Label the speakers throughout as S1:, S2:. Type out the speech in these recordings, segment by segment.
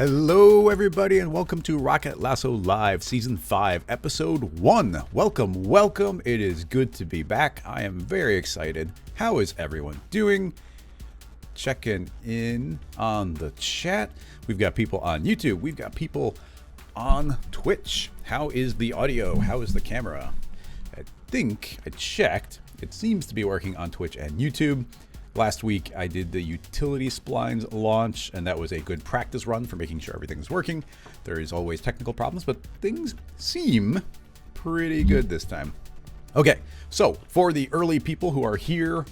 S1: Hello everybody and welcome to Rocket Lasso Live Season 5 Episode 1. Welcome, welcome. It is good to be back. I am very excited. How is everyone doing? Checking in on the chat. We've got people on YouTube. We've got people on Twitch. How is the audio? How is the camera? I think I checked. It seems to be working on Twitch and YouTube. Last week, I did the utility splines launch, and that was a good practice run for making sure everything's working. There is always technical problems, but things seem pretty good this time. Okay, so for the early people who are here,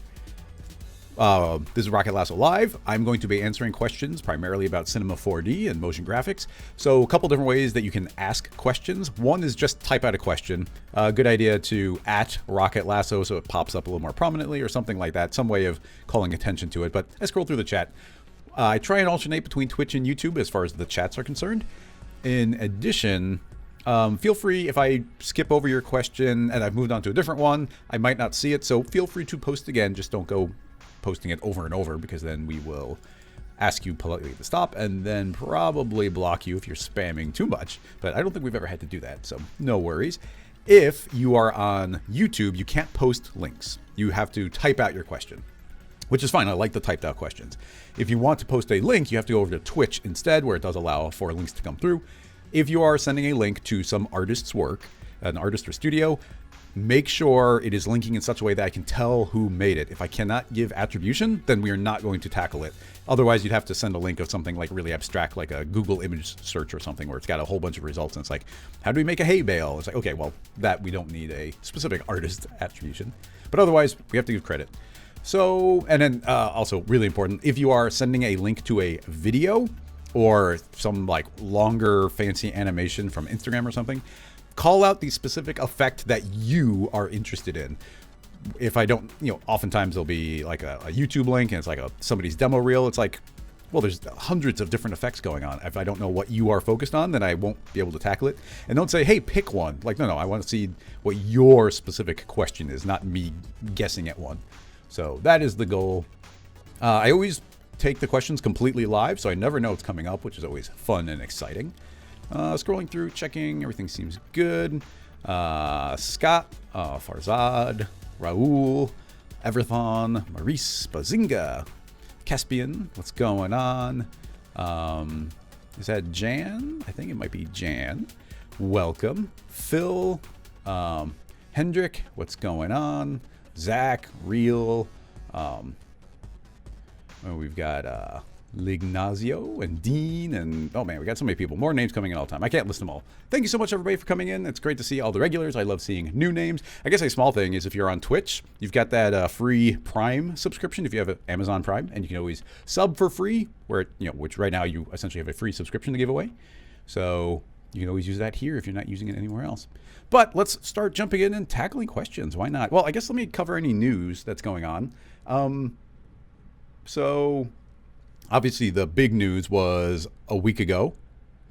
S1: this is Rocket Lasso Live. I'm going to be answering questions primarily about Cinema 4D and motion graphics. So a couple different ways that you can ask questions. One is just type out a question. Good idea to @Rocket Lasso so it pops up a little more prominently or something like that. Some way of calling attention to it. But I scroll through the chat. I try and alternate between Twitch and YouTube as far as the chats are concerned. In addition, feel free if I skip over your question and I've moved on to a different one, I might not see it. So feel free to post again. Just don't go posting it over and over, because then we will ask you politely to stop and then probably block you if you're spamming too much. But I don't think we've ever had to do that, so no worries. If you are on YouTube, you can't post links. You have to type out your question, which is fine. I like the typed out questions. If you want to post a link, you have to go over to Twitch instead, where it does allow for links to come through. If you are sending a link to some artist's work, an artist or studio, make sure it is linking in such a way that I can tell who made it. If I cannot give attribution, then we are not going to tackle it. Otherwise, you'd have to send a link of something like really abstract, like a Google image search or something, where it's got a whole bunch of results. And it's like, how do we make a hay bale? It's like, okay, well, that we don't need a specific artist attribution. But otherwise, we have to give credit. So, and then also really important, if you are sending a link to a video or some like longer fancy animation from Instagram or something, call out the specific effect that you are interested in. If I don't, oftentimes there'll be like a YouTube link and it's like somebody's demo reel. It's like, well, there's hundreds of different effects going on. If I don't know what you are focused on, then I won't be able to tackle it. And don't say, hey, pick one. Like, no, I want to see what your specific question is, not me guessing at one. So that is the goal. I always take the questions completely live, so I never know what's coming up, which is always fun and exciting. Scrolling through, checking, everything seems good. Scott, Farzad, Raul, Everthon, Maurice, Bazinga, Caspian, what's going on? Is that Jan? I think it might be Jan. Welcome. Phil, Hendrik, what's going on? Zach, Real, we've got Lignazio and Dean, and oh man, we got so many people. More names coming in all the time. I can't list them all. Thank you so much, everybody, for coming in. It's great to see all the regulars. I love seeing new names. I guess a small thing is if you're on Twitch, you've got that free Prime subscription if you have Amazon Prime, and you can always sub for free, where which right now you essentially have a free subscription to give away. So you can always use that here if you're not using it anywhere else. But let's start jumping in and tackling questions. Why not? Well, I guess let me cover any news that's going on. So obviously, the big news was a week ago.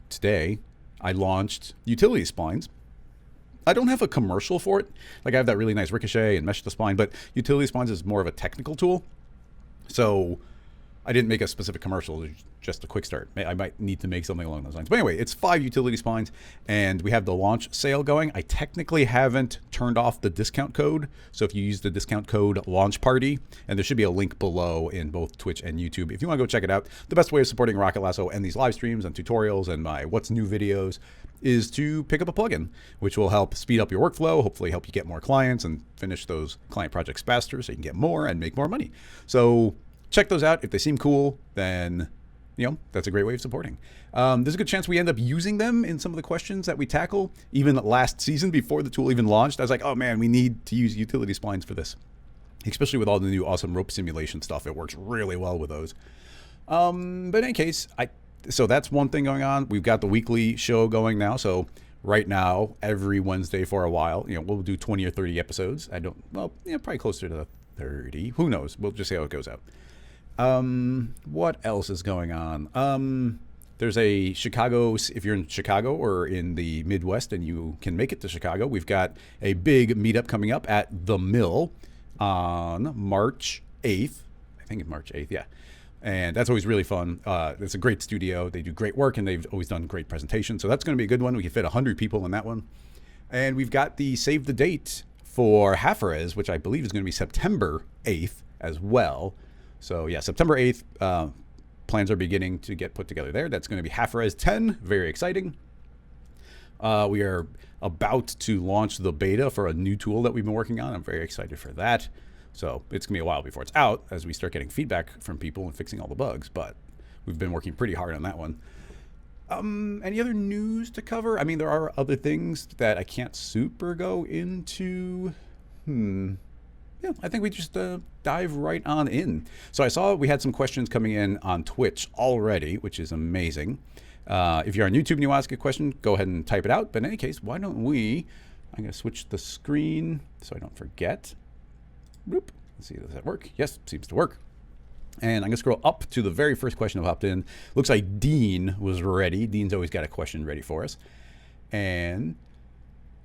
S1: Today, I launched utility splines. I don't have a commercial for it. Like, I have that really nice Ricochet and Mesh the Spline, but utility splines is more of a technical tool. So I didn't make a specific commercial, just a quick start. I might need to make something along those lines. But anyway, it's 5 utility splines, and we have the launch sale going. I technically haven't turned off the discount code. So if you use the discount code Launch Party, and there should be a link below in both Twitch and YouTube. If you want to go check it out, the best way of supporting Rocket Lasso and these live streams and tutorials and my What's New videos is to pick up a plugin, which will help speed up your workflow, hopefully help you get more clients and finish those client projects faster so you can get more and make more money. So check those out. If they seem cool, then that's a great way of supporting. There's a good chance we end up using them in some of the questions that we tackle. Even last season, before the tool even launched, I was like, oh man, we need to use utility splines for this. Especially with all the new awesome rope simulation stuff. It works really well with those. But in any case, so that's one thing going on. We've got the weekly show going now. So right now, every Wednesday for a while, we'll do 20 or 30 episodes. Probably closer to 30. Who knows? We'll just see how it goes out. What else is going on? There's a Chicago, if you're in Chicago or in the Midwest and you can make it to Chicago, we've got a big meetup coming up at The Mill on March 8th. I think it's March 8th, yeah. And that's always really fun. It's a great studio. They do great work, and they've always done great presentations. So that's going to be a good one. We can fit 100 people in that one. And we've got the save the date for Haferez, which I believe is going to be September 8th as well. So yeah, September 8th, plans are beginning to get put together there. That's going to be Haferez 10. Very exciting. We are about to launch the beta for a new tool that we've been working on. I'm very excited for that. So it's going to be a while before it's out as we start getting feedback from people and fixing all the bugs. But we've been working pretty hard on that one. Any other news to cover? I mean, there are other things that I can't super go into. Yeah, I think we just dive right on in. So I saw we had some questions coming in on Twitch already, which is amazing. If you're on YouTube and you ask a question, go ahead and type it out. But in any case, why don't I'm going to switch the screen so I don't forget. Boop. Let's see, does that work? Yes, seems to work. And I'm going to scroll up to the very first question I've hopped in. Looks like Dean was ready. Dean's always got a question ready for us. And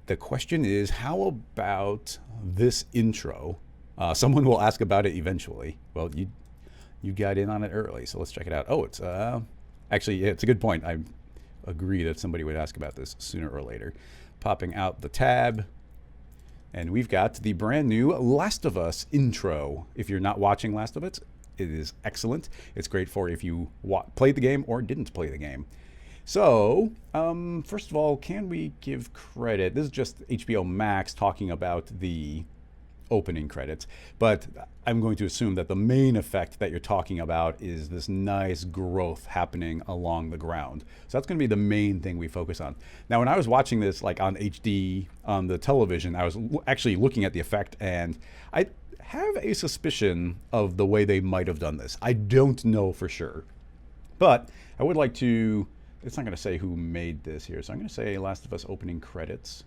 S1: the question is, how about this intro? Someone will ask about it eventually. Well, you got in on it early, so let's check it out. Oh, it's actually, yeah, it's a good point. I agree that somebody would ask about this sooner or later. Popping out the tab. And we've got the brand new Last of Us intro. If you're not watching Last of Us, it is excellent. It's great for if you played the game or didn't play the game. So, first of all, can we give credit? This is just HBO Max talking about the opening credits, but I'm going to assume that the main effect that you're talking about is this nice growth happening along the ground. So that's going to be the main thing we focus on. Now, when I was watching this like on HD on the television, I was actually looking at the effect, and I have a suspicion of the way they might have done this. I don't know for sure, but I would like to, it's not going to say who made this here, so I'm going to say Last of Us opening credits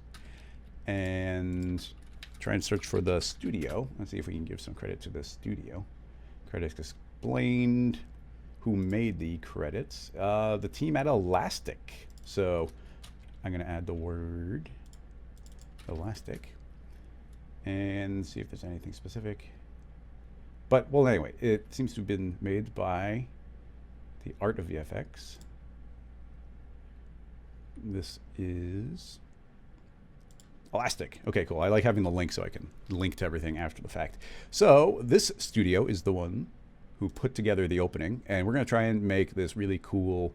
S1: and try and search for the studio. Let's see if we can give some credit to the studio. Credits explained, who made the credits. The team at Elastic. So I'm going to add the word Elastic and see if there's anything specific. But, well, anyway, it seems to have been made by the Art of VFX. This is Elastic. Okay, cool. I like having the link so I can link to everything after the fact. So this studio is the one who put together the opening, and we're going to try and make this really cool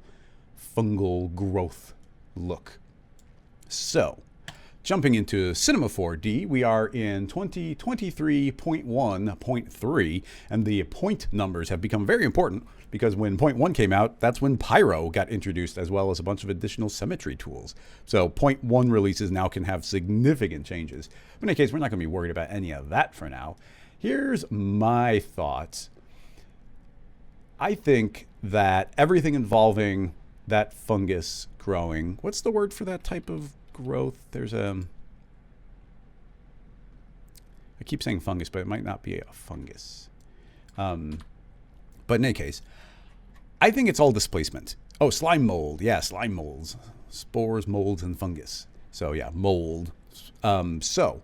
S1: fungal growth look. So jumping into Cinema 4D, we are in 2023.1.3, and the point numbers have become very important because when point 1 came out, that's when Pyro got introduced, as well as a bunch of additional symmetry tools. So point 1 releases now can have significant changes. But in any case, we're not going to be worried about any of that for now. Here's my thoughts. I think that everything involving that fungus growing, what's the word for that type of growth? There's I keep saying fungus, but it might not be a fungus. But in any case, I think it's all displacement. Oh, slime mold. Yeah, slime molds. Spores, molds, and fungus. So yeah, mold. So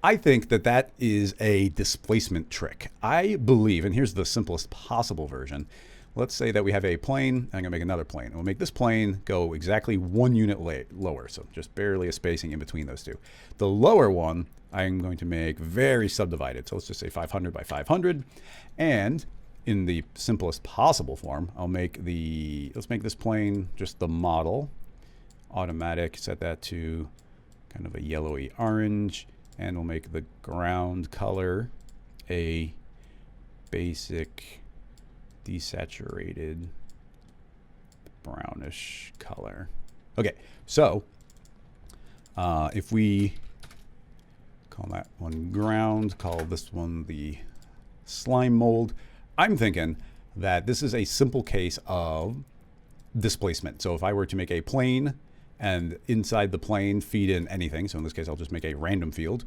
S1: I think that that is a displacement trick. I believe, and here's the simplest possible version. Let's say that we have a plane. I'm going to make another plane. We'll make this plane go exactly 1 unit lower, so just barely a spacing in between those two. The lower one, I'm going to make very subdivided. So let's just say 500 by 500. And in the simplest possible form, I'll make let's make this plane just the model. Automatic, set that to kind of a yellowy orange. And we'll make the ground color a basic desaturated brownish color. Okay, so if we call that one ground, call this one the slime mold, I'm thinking that this is a simple case of displacement. So if I were to make a plane and inside the plane feed in anything, so in this case I'll just make a random field,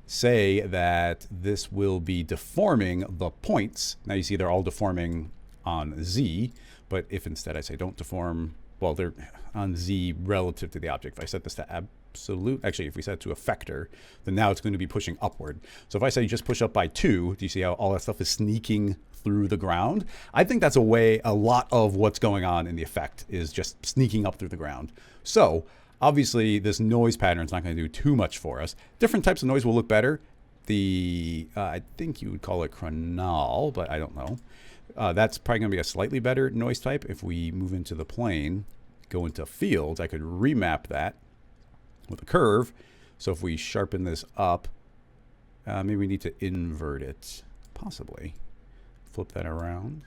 S1: say that this will be deforming the points. Now you see they're all deforming on Z, but if instead I say don't deform, well, they're on Z relative to the object. If I set this to absolute, actually if we set it to a vector, then now it's going to be pushing upward. So if I say just push up by 2, do you see how all that stuff is sneaking through the ground. I think that's a lot of what's going on in the effect is just sneaking up through the ground. So obviously this noise pattern is not going to do too much for us. Different types of noise will look better. I think you would call it chronal, but I don't know. That's probably going to be a slightly better noise type. If we move into the plane, go into fields, I could remap that with a curve. So if we sharpen this up, maybe we need to invert it, possibly. Flip that around.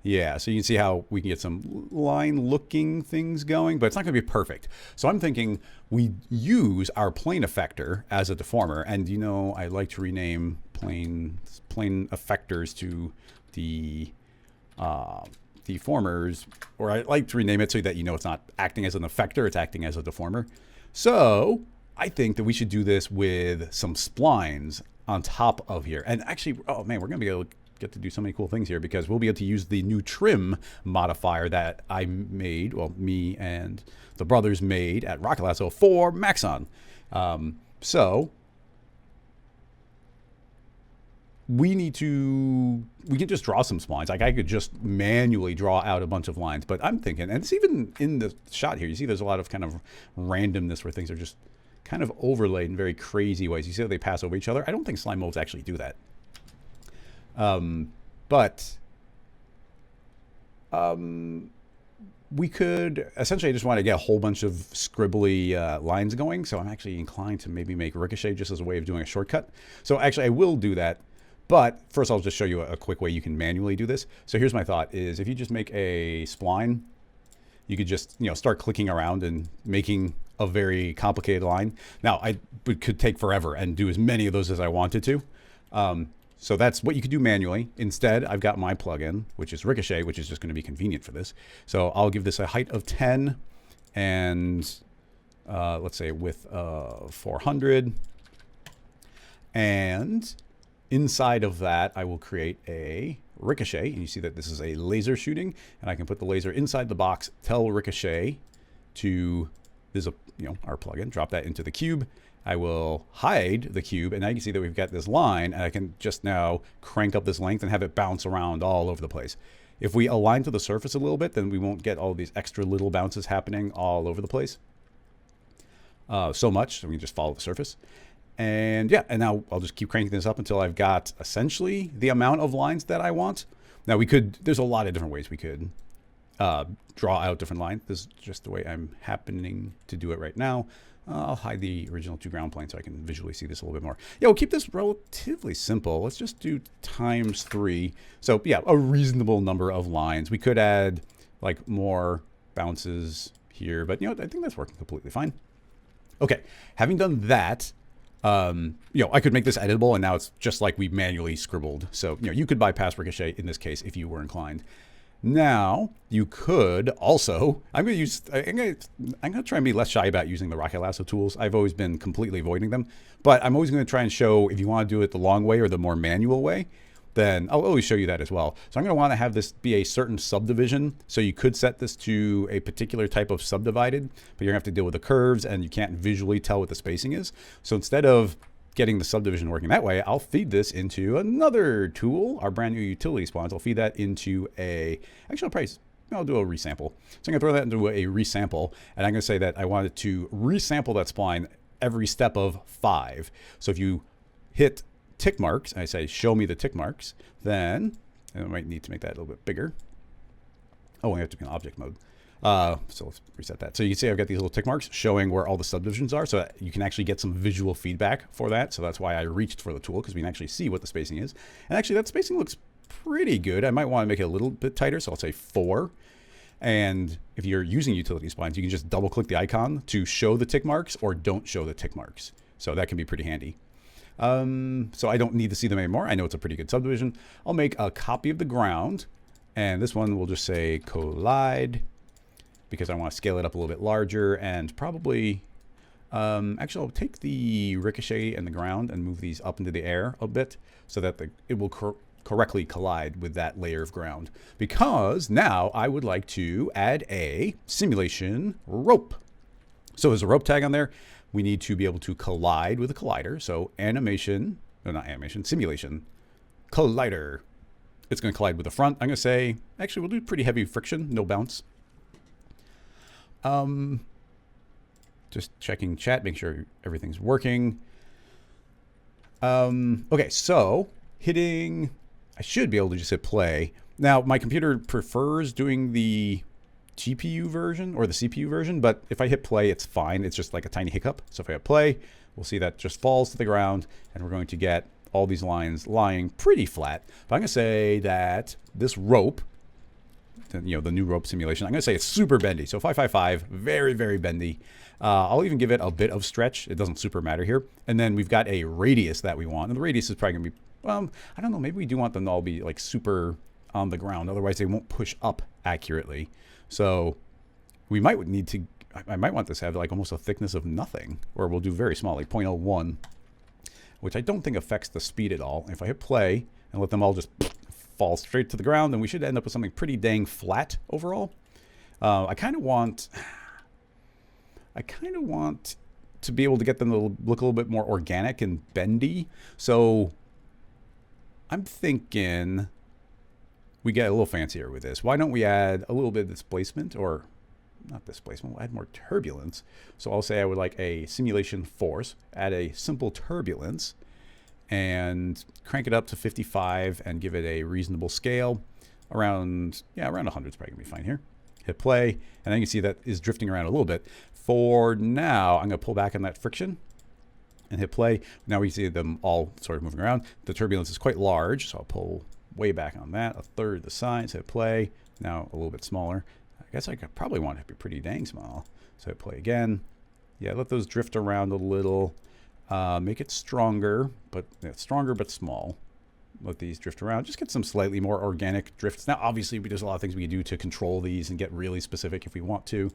S1: Yeah, so you can see how we can get some line-looking things going, but it's not going to be perfect. So I'm thinking we use our plane effector as a deformer, and you know I like to rename plane effectors to the deformers, or I like to rename it so that you know it's not acting as an effector, it's acting as a deformer. So I think that we should do this with some splines on top of here. And actually, oh man, we're going to be able to get to do so many cool things here because we'll be able to use the new trim modifier that I made, well, me and the brothers made at Rocket Lasso for Maxon. So we can just draw some splines. Like I could just manually draw out a bunch of lines, but I'm thinking, and it's even in the shot here, you see there's a lot of kind of randomness where things are just kind of overlaid in very crazy ways. You see how they pass over each other? I don't think slime molds actually do that. We could essentially, I just want to get a whole bunch of scribbly lines going. So I'm actually inclined to maybe make Ricochet just as a way of doing a shortcut. So actually I will do that. But first I'll just show you a quick way you can manually do this. So here's my thought is if you just make a spline, you could just, you know, start clicking around and making a very complicated line. Now I could take forever and do as many of those as I wanted to. So that's what you could do manually. Instead, I've got my plugin, which is Ricochet, which is just going to be convenient for this. So I'll give this a height of 10 and let's say width of 400. And inside of that, I will create a Ricochet. And you see that this is a laser shooting. And I can put the laser inside the box, tell Ricochet to, this is our plugin, drop that into the cube. I will hide the cube, and now you can see that we've got this line, and I can just now crank up this length and have it bounce around all over the place. If we align to the surface a little bit, then we won't get all these extra little bounces happening all over the place so much, so we can just follow the surface. And yeah, and now I'll just keep cranking this up until I've got essentially the amount of lines that I want. Now we could, there's a lot of different ways we could draw out different lines. This is just the way I'm happening to do it right now. I'll hide the original 2 ground planes so I can visually see this a little bit more. Yeah, we'll keep this relatively simple. Let's just do times 3. So yeah, a reasonable number of lines. We could add like more bounces here, but I think that's working completely fine. Okay, having done that, I could make this editable, and now it's just like we manually scribbled. So you could bypass Ricochet in this case if you were inclined. Now you could also, I'm going to try and be less shy about using the Rocket Lasso tools. I've always been completely avoiding them, but I'm always going to try and show if you want to do it the long way or the more manual way, then I'll always show you that as well. So I'm going to want to have this be a certain subdivision. So you could set this to a particular type of subdivided, but you're going to have to deal with the curves and you can't visually tell what the spacing is. So instead of getting the subdivision working that way, I'll feed this into another tool, our brand new utility splines. I'll feed that into I'll do a resample. So I'm gonna throw that into a resample, and I'm gonna say that I wanted to resample that spline every step of 5. So if you hit tick marks, and I say, show me the tick marks, then, and I might need to make that a little bit bigger. Oh, we have to be in object mode. So let's reset that. So you can see I've got these little tick marks showing where all the subdivisions are, so that you can actually get some visual feedback for that. So that's why I reached for the tool, because we can actually see what the spacing is. And actually that spacing looks pretty good. I might want to make it a little bit tighter, so I'll say 4. And if you're using utility splines, you can just double click the icon to show the tick marks or don't show the tick marks. So that can be pretty handy. So I don't need to see them anymore. I know it's a pretty good subdivision. I'll make a copy of the ground, and this one will just say collide, because I want to scale it up a little bit larger, and probably, actually I'll take the Ricochet and the ground and move these up into the air a bit so that it will correctly collide with that layer of ground. Because now I would like to add a simulation rope. So there's a rope tag on there. We need to be able to collide with a collider. So simulation collider. It's going to collide with the front. I'm going to say, actually, we'll do pretty heavy friction, no bounce. Just checking chat, make sure everything's working. Okay, so hitting, I should be able to just hit play. Now, my computer prefers doing the GPU version or the CPU version, but if I hit play, it's fine. It's just like a tiny hiccup. So if I hit play, we'll see that just falls to the ground, and we're going to get all these lines lying pretty flat. But I'm going to say that this rope, you know, the new rope simulation, I'm going to say it's super bendy. So 555, very, very bendy. I'll even give it a bit of stretch. It doesn't super matter here. And then we've got a radius that we want. And the radius is probably going to be, well, I don't know. Maybe we do want them to all be like super on the ground. Otherwise, they won't push up accurately. So we might need to, I might want this to have like almost a thickness of nothing. Or we'll do very small, like 0.01. Which I don't think affects the speed at all. If I hit play and let them all just fall straight to the ground, then we should end up with something pretty dang flat overall. I kind of want to be able to get them to look a little bit more organic and bendy. So I'm thinking we get a little fancier with this. Why don't we add a little bit of displacement, or not displacement, we'll add more turbulence. So I'll say I would like a simulation force, add a simple turbulence, and crank it up to 55 and give it a reasonable scale. Around 100 is probably going to be fine here. Hit play, and then you can see that is drifting around a little bit. For now, I'm going to pull back on that friction and hit play. Now we see them all sort of moving around. The turbulence is quite large, so I'll pull way back on that. A third the size, hit play. Now a little bit smaller. I guess I could probably want it to be pretty dang small. So hit play again. Yeah, let those drift around a little. Make it stronger, but small. Let these drift around. Just get some slightly more organic drifts. Now, obviously, there's a lot of things we can do to control these and get really specific if we want to.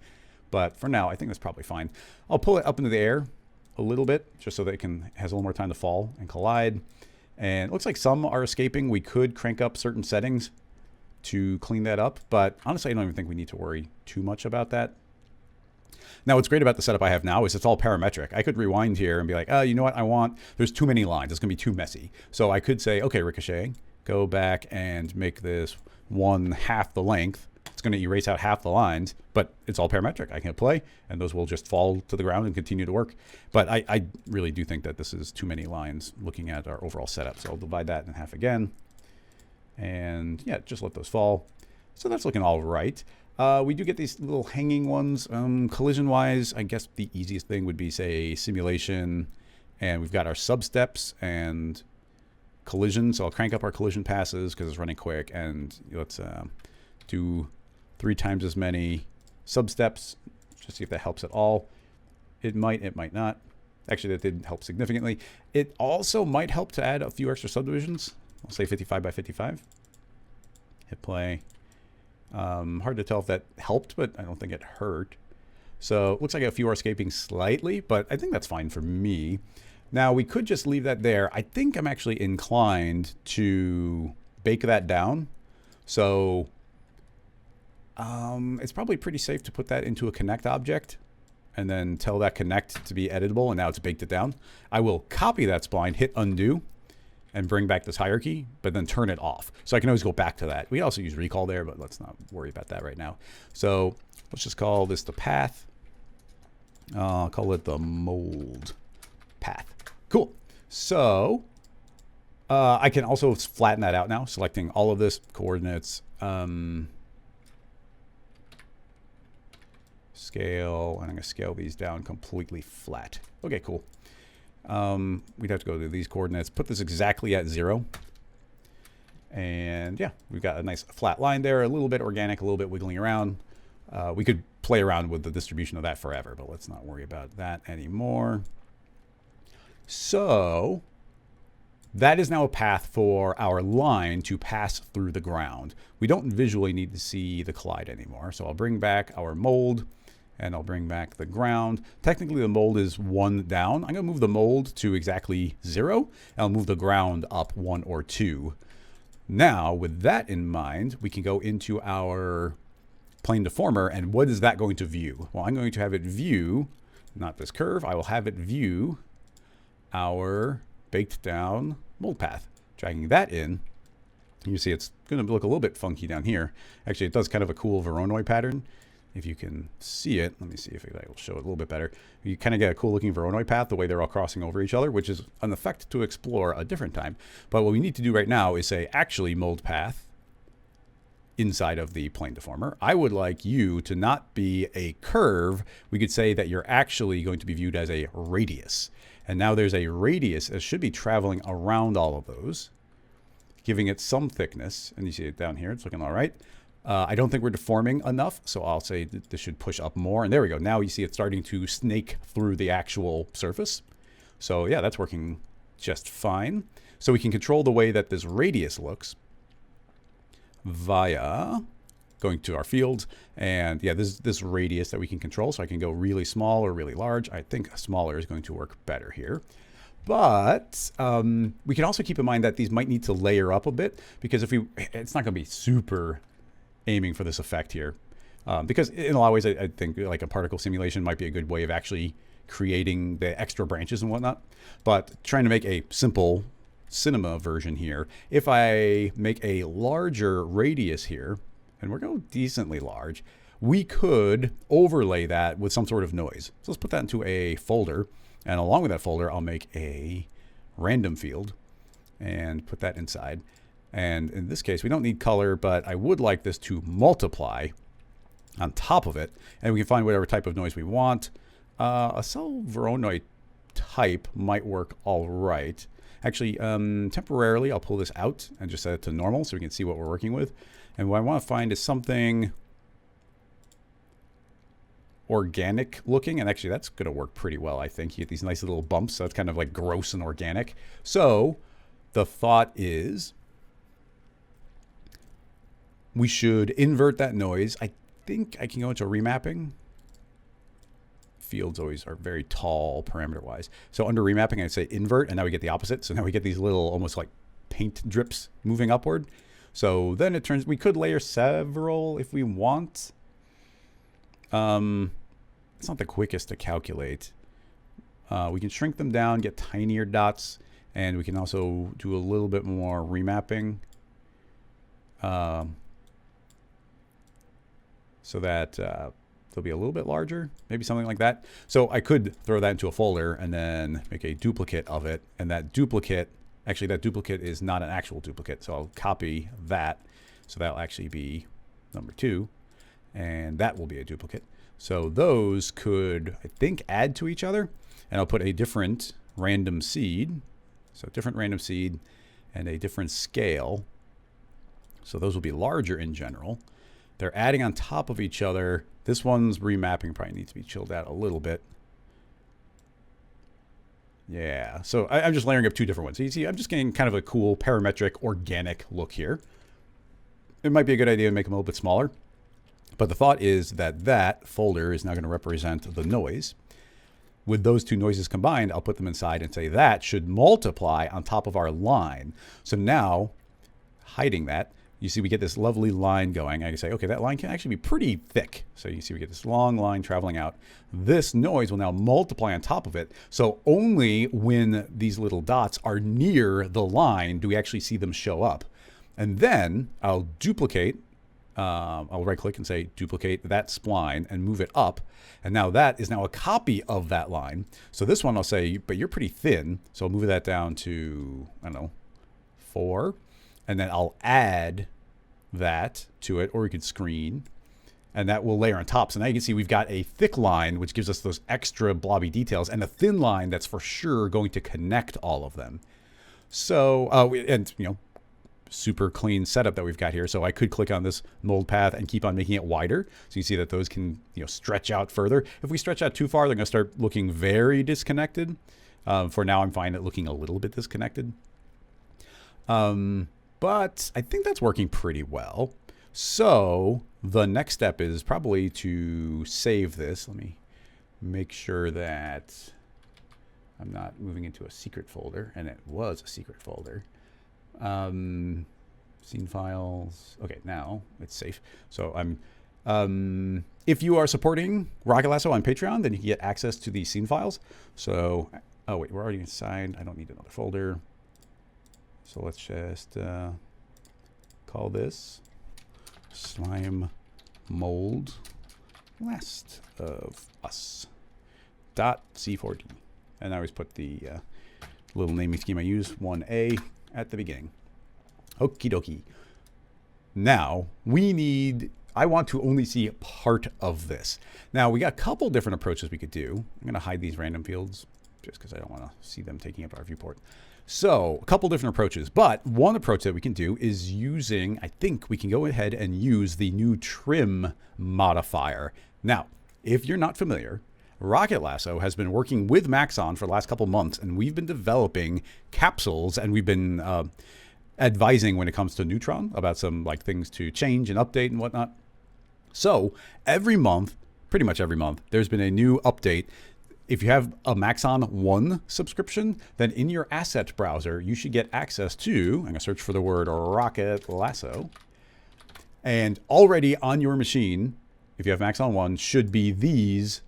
S1: But for now, I think that's probably fine. I'll pull it up into the air a little bit, just so that it has a little more time to fall and collide. And it looks like some are escaping. We could crank up certain settings to clean that up. But honestly, I don't even think we need to worry too much about that. Now, what's great about the setup I have now is it's all parametric. I could rewind here and be like, oh, you know what? There's too many lines. It's going to be too messy. So I could say, okay, Ricochet, go back and make this 1/2 the length. It's going to erase out half the lines, but it's all parametric. I can play, and those will just fall to the ground and continue to work. But I really do think that this is too many lines looking at our overall setup. So I'll divide that in half again. And yeah, just let those fall. So that's looking all right. We do get these little hanging ones. Collision-wise, I guess the easiest thing would be, say, simulation. And we've got our sub-steps and collision. So I'll crank up our collision passes because it's running quick. And let's do 3 times as many sub-steps. Just see if that helps at all. It might not. Actually, that didn't help significantly. It also might help to add a few extra subdivisions. I'll say 55 by 55. Hit play. Hard to tell if that helped, but I don't think it hurt. So it looks like a few are escaping slightly, but I think that's fine for me. Now we could just leave that there. I think I'm actually inclined to bake that down. So it's probably pretty safe to put that into a connect object and then tell that connect to be editable, and now it's baked it down. I will copy that spline, hit undo, and bring back this hierarchy, but then turn it off. So I can always go back to that. We also use recall there, but let's not worry about that right now. So let's just call this the path. I'll call it the mold path. Cool. So I can also flatten that out now, selecting all of this coordinates, scale, and I'm gonna scale these down completely flat. Okay, cool. We'd have to go to these coordinates, put this exactly at 0. And yeah, we've got a nice flat line there, a little bit organic, a little bit wiggling around. We could play around with the distribution of that forever, but let's not worry about that anymore. So that is now a path for our line to pass through the ground. We don't visually need to see the collide anymore. So I'll bring back our mold. And I'll bring back the ground. Technically, the mold is 1 down. I'm going to move the mold to exactly 0. And I'll move the ground up 1 or 2. Now, with that in mind, we can go into our plane deformer. And what is that going to view? Well, I'm going to have it view, not this curve. I will have it view our baked down mold path. Dragging that in. You see it's going to look a little bit funky down here. Actually, it does kind of a cool Voronoi pattern. If you can see it, let me see if I will show it a little bit better. You kind of get a cool looking Voronoi path, the way they're all crossing over each other, which is an effect to explore a different time. But what we need to do right now is say, actually mold path inside of the plane deformer. I would like you to not be a curve. We could say that you're actually going to be viewed as a radius. And now there's a radius that should be traveling around all of those, giving it some thickness. And you see it down here. It's looking all right. I don't think we're deforming enough, so I'll say that this should push up more. And there we go. Now you see it starting to snake through the actual surface. So yeah, that's working just fine. So we can control the way that this radius looks via going to our fields. And yeah, this radius that we can control. So I can go really small or really large. I think smaller is going to work better here. But we can also keep in mind that these might need to layer up a bit, because it's not going to be super aiming for this effect here, because in a lot of ways I think like a particle simulation might be a good way of actually creating the extra branches and whatnot. But trying to make a simple cinema version here, if I make a larger radius here, and we're going decently large, we could overlay that with some sort of noise. So let's put that into a folder, and along with that folder I'll make a random field and put that inside. And in this case, we don't need color, but I would like this to multiply on top of it. And we can find whatever type of noise we want. A cell Voronoi type might work all right. Actually, temporarily, I'll pull this out and just set it to normal so we can see what we're working with. And what I want to find is something organic looking. And actually, that's going to work pretty well, I think. You get these nice little bumps, so it's kind of like gross and organic. So the thought is, we should invert that noise. I think I can go into remapping. Fields always are very tall parameter-wise. So under remapping, I'd say invert, and now we get the opposite. So now we get these little almost like paint drips moving upward. So then it turns, we could layer several if we want. It's not the quickest to calculate. We can shrink them down, get tinier dots, and we can also do a little bit more remapping. So that they'll be a little bit larger, maybe something like that. So I could throw that into a folder and then make a duplicate of it. And that duplicate, actually that duplicate is not an actual duplicate. So I'll copy that. So that'll actually be number 2. And that will be a duplicate. So those could, I think, add to each other. And I'll put a different random seed. So different random seed and a different scale. So those will be larger in general. They're adding on top of each other. This one's remapping probably needs to be chilled out a little bit. Yeah, so I'm just layering up 2 different ones. So you see, I'm just getting kind of a cool parametric organic look here. It might be a good idea to make them a little bit smaller. But the thought is that that folder is now going to represent the noise. With those 2 noises combined, I'll put them inside and say that should multiply on top of our line. So now, hiding that, you see we get this lovely line going. I can say, okay, that line can actually be pretty thick. So you see we get this long line traveling out. This noise will now multiply on top of it. So only when these little dots are near the line do we actually see them show up. And then I'll duplicate. I'll right click and say duplicate that spline and move it up. And now that is now a copy of that line. So this one I'll say, but you're pretty thin. So I'll move that down to, I don't know, 4. And then I'll add that to it, or we could screen, and that will layer on top. So now you can see we've got a thick line, which gives us those extra blobby details, and a thin line that's for sure going to connect all of them. So, and you know, super clean setup that we've got here. So I could click on this mold path and keep on making it wider. So you see that those can, you know, stretch out further. If we stretch out too far, they're going to start looking very disconnected. For now, I'm fine at looking a little bit disconnected. But I think that's working pretty well. So the next step is probably to save this. Let me make sure that I'm not moving into a secret folder, and it was a secret folder. Scene files. Okay, now it's safe. So if you are supporting Rocket Lasso on Patreon, then you can get access to these scene files. So, oh wait, we're already inside. I don't need another folder. So let's just call this slime mold last of us .c4d. And I always put the little naming scheme I use, 1a, at the beginning. Okie dokie. Now, I want to only see part of this. Now, we got a couple different approaches we could do. I'm going to hide these random fields just because I don't want to see them taking up our viewport. So, a couple different approaches. But one approach that we can do is using, I think we can go ahead and use the new trim modifier. Now, if you're not familiar, Rocket Lasso has been working with Maxon for the last couple months, and we've been developing capsules, and we've been advising when it comes to Neutron about some like things to change and update and whatnot. So every month, pretty much every month, there's been a new update. If you have a Maxon One subscription, then in your asset browser, you should get access to, I'm going to search for the word Rocket Lasso, and already on your machine, if you have Maxon One, should be these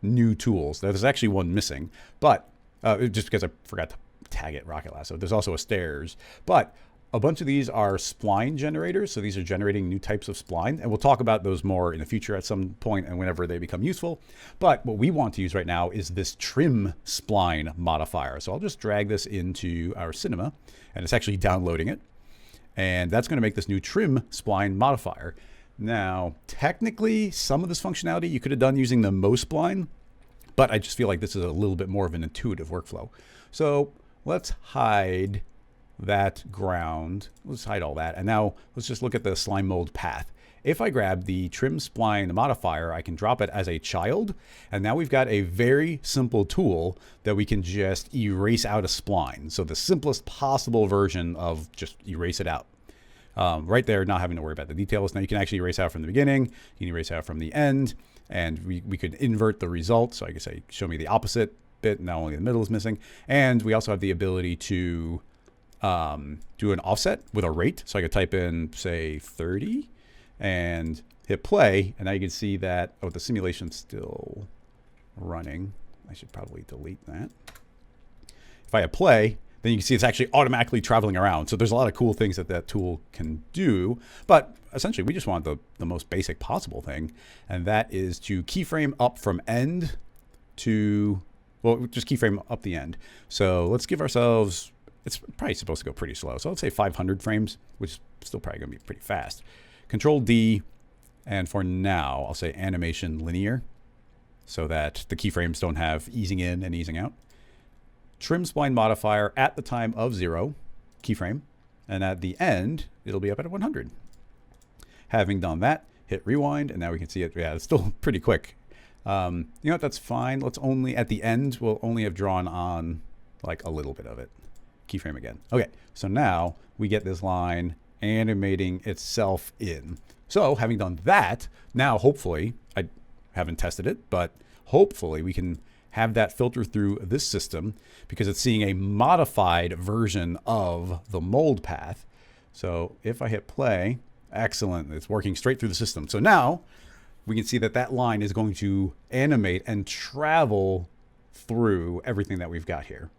S1: new tools. There's actually one missing, but just because I forgot to tag it Rocket Lasso. There's also a stairs, but a bunch of these are spline generators. So these are generating new types of spline, and we'll talk about those more in the future at some point and whenever they become useful. But what we want to use right now is this trim spline modifier. So I'll just drag this into our cinema, and it's actually downloading it. And that's going to make this new trim spline modifier. Now, technically, some of this functionality you could have done using the MoSpline, but I just feel like this is a little bit more of an intuitive workflow. So let's hide that ground. Let's hide all that. And now let's just look at the slime mold path. If I grab the trim spline modifier, I can drop it as a child. And now we've got a very simple tool that we can just erase out a spline. So the simplest possible version of just erase it out. Right there, not having to worry about the details. Now you can actually erase out from the beginning. You can erase out from the end. And we could invert the result. So I could say, show me the opposite bit. Now only the middle is missing. And we also have the ability to do an offset with a rate. So I could type in, say, 30 and hit play. And now you can see that, oh, the simulation's still running. I should probably delete that. If I hit play, then you can see it's actually automatically traveling around. So there's a lot of cool things that that tool can do. But essentially, we just want the most basic possible thing. And that is to keyframe up from end to, well, just keyframe up the end. So let's give ourselves, it's probably supposed to go pretty slow. So let's say 500 frames, which is still probably going to be pretty fast. Control D, and for now, I'll say animation linear so that the keyframes don't have easing in and easing out. Trim spline modifier at the time of 0, keyframe, and at the end, it'll be up at 100. Having done that, hit rewind, and now we can see it. Yeah, it's still pretty quick. You know what? That's fine. Let's only, at the end, we'll only have drawn on like a little bit of it. Keyframe again. Okay, so now we get this line animating itself in. So having done that, now hopefully, I haven't tested it, but hopefully we can have that filter through this system because it's seeing a modified version of the mold path. So if I hit play, excellent, it's working straight through the system. So now we can see that that line is going to animate and travel through everything that we've got here.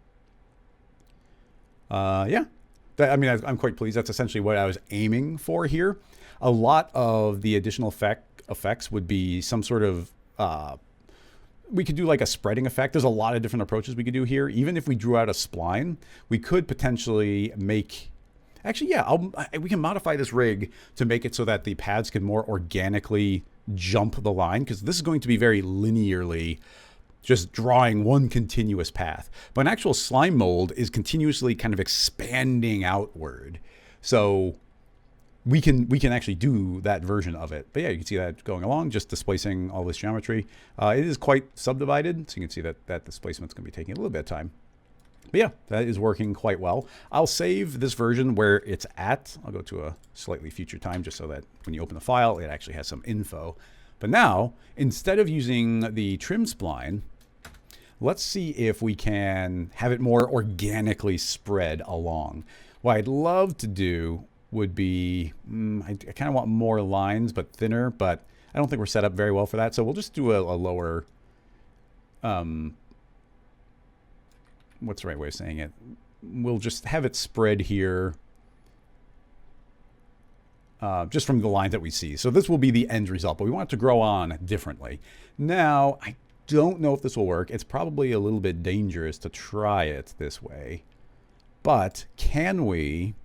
S1: Yeah, I mean, I'm quite pleased. That's essentially what I was aiming for here. A lot of the additional effects would be some sort of, we could do like a spreading effect. There's a lot of different approaches we could do here. Even if we drew out a spline, we could potentially make, actually, yeah, we can modify this rig to make it so that the paths can more organically jump the line, because this is going to be very linearly just drawing one continuous path. But an actual slime mold is continuously kind of expanding outward. So we can actually do that version of it. But yeah, you can see that going along, just displacing all this geometry. It is quite subdivided, so you can see that displacement's going to be taking a little bit of time. But yeah, that is working quite well. I'll save this version where it's at. I'll go to a slightly future time just so that when you open the file, it actually has some info. But now, instead of using the trim spline, let's see if we can have it more organically spread along. What I'd love to do would be, I kind of want more lines, but thinner, but I don't think we're set up very well for that. So we'll just do a lower, what's the right way of saying it? We'll just have it spread here just from the lines that we see. So this will be the end result, but we want it to grow on differently. Now, I don't know if this will work. It's probably a little bit dangerous to try it this way. But can we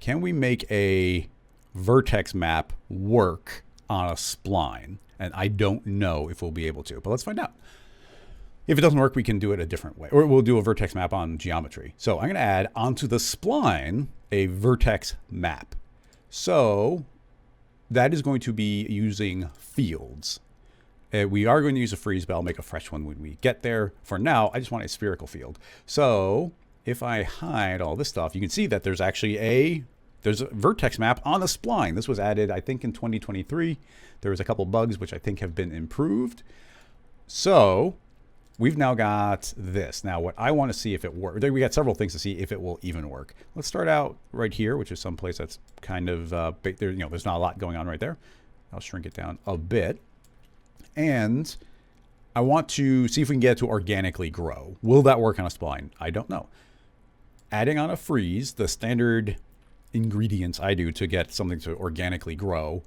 S1: make a vertex map work on a spline? And I don't know if we'll be able to, but let's find out. If it doesn't work, we can do it a different way, or we'll do a vertex map on geometry. So I'm going to add onto the spline a vertex map. So that is going to be using fields. We are going to use a freeze, but I'll make a fresh one when we get there. For now, I just want a spherical field. So if I hide all this stuff, you can see that there's actually there's a vertex map on the spline. This was added, I think, in 2023. There was a couple bugs which I think have been improved. So we've now got this. Now, what I want to see if it works, we got several things to see if it will even work. Let's start out right here, which is someplace that's kind of big. There, there's not a lot going on right there. I'll shrink it down a bit. And I want to see if we can get it to organically grow. Will that work on a spline? I don't know. Adding on a freeze, the standard ingredients I do to get something to organically grow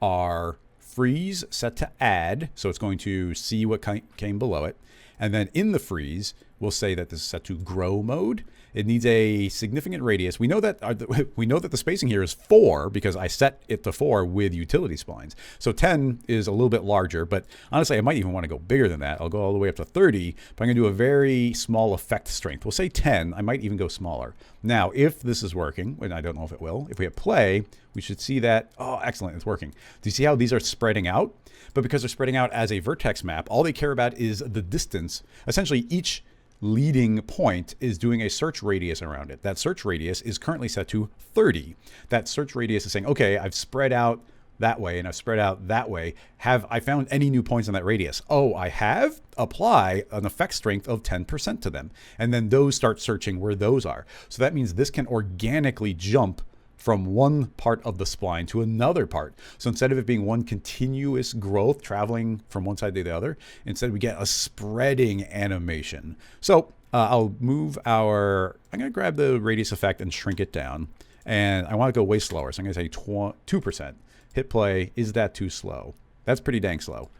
S1: are freeze set to add. So it's going to see what came below it. And then in the freeze, we'll say that this is set to grow mode. It needs a significant radius. We know that the spacing here is 4 because I set it to 4 with utility splines. So 10 is a little bit larger, but honestly, I might even want to go bigger than that. I'll go all the way up to 30, but I'm going to do a very small effect strength. We'll say 10. I might even go smaller. Now, if this is working, and I don't know if it will, if we hit play, we should see that, oh, excellent, it's working. Do you see how these are spreading out? But because they're spreading out as a vertex map, all they care about is the distance. Essentially, each leading point is doing a search radius around it. That search radius is currently set to 30. That search radius is saying, okay, I've spread out that way and I've spread out that way. Have I found any new points on that radius? Oh, I have. Apply an effect strength of 10% to them. And then those start searching where those are. So that means this can organically jump from one part of the spline to another part. So instead of it being one continuous growth traveling from one side to the other, instead we get a spreading animation. So I'll move I'm going to grab the radius effect and shrink it down. And I want to go way slower. So I'm going to say 2%. Hit play. Is that too slow? That's pretty dang slow.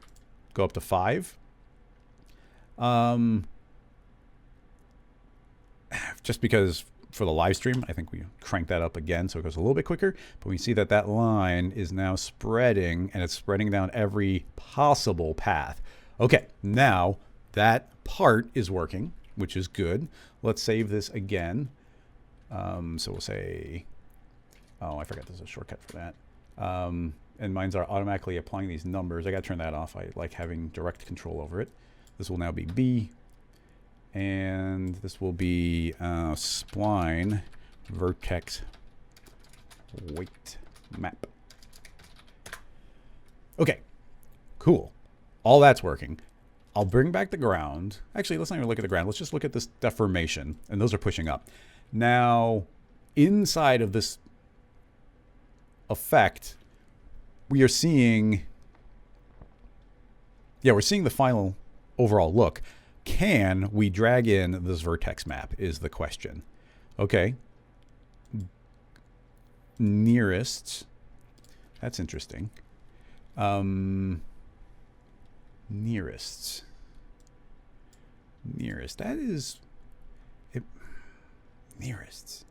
S1: Go up to 5. Just because for the live stream, I think we crank that up again so it goes a little bit quicker. But we see that that line is now spreading, and it's spreading down every possible path. Okay, now that part is working, which is good. Let's save this again. So we'll say, oh, I forgot there's a shortcut for that. And mines are automatically applying these numbers. I got to turn that off. I like having direct control over it. This will now be B. And this will be spline vertex weight map. Okay, cool. All that's working. I'll bring back the ground. Actually, let's not even look at the ground. Let's just look at this deformation. And those are pushing up. Now, inside of this effect, we are seeing, we're seeing the final overall look. Can we drag in this vertex map is the question. Okay. Nearest. That's interesting. Nearest. That is it. Nearest.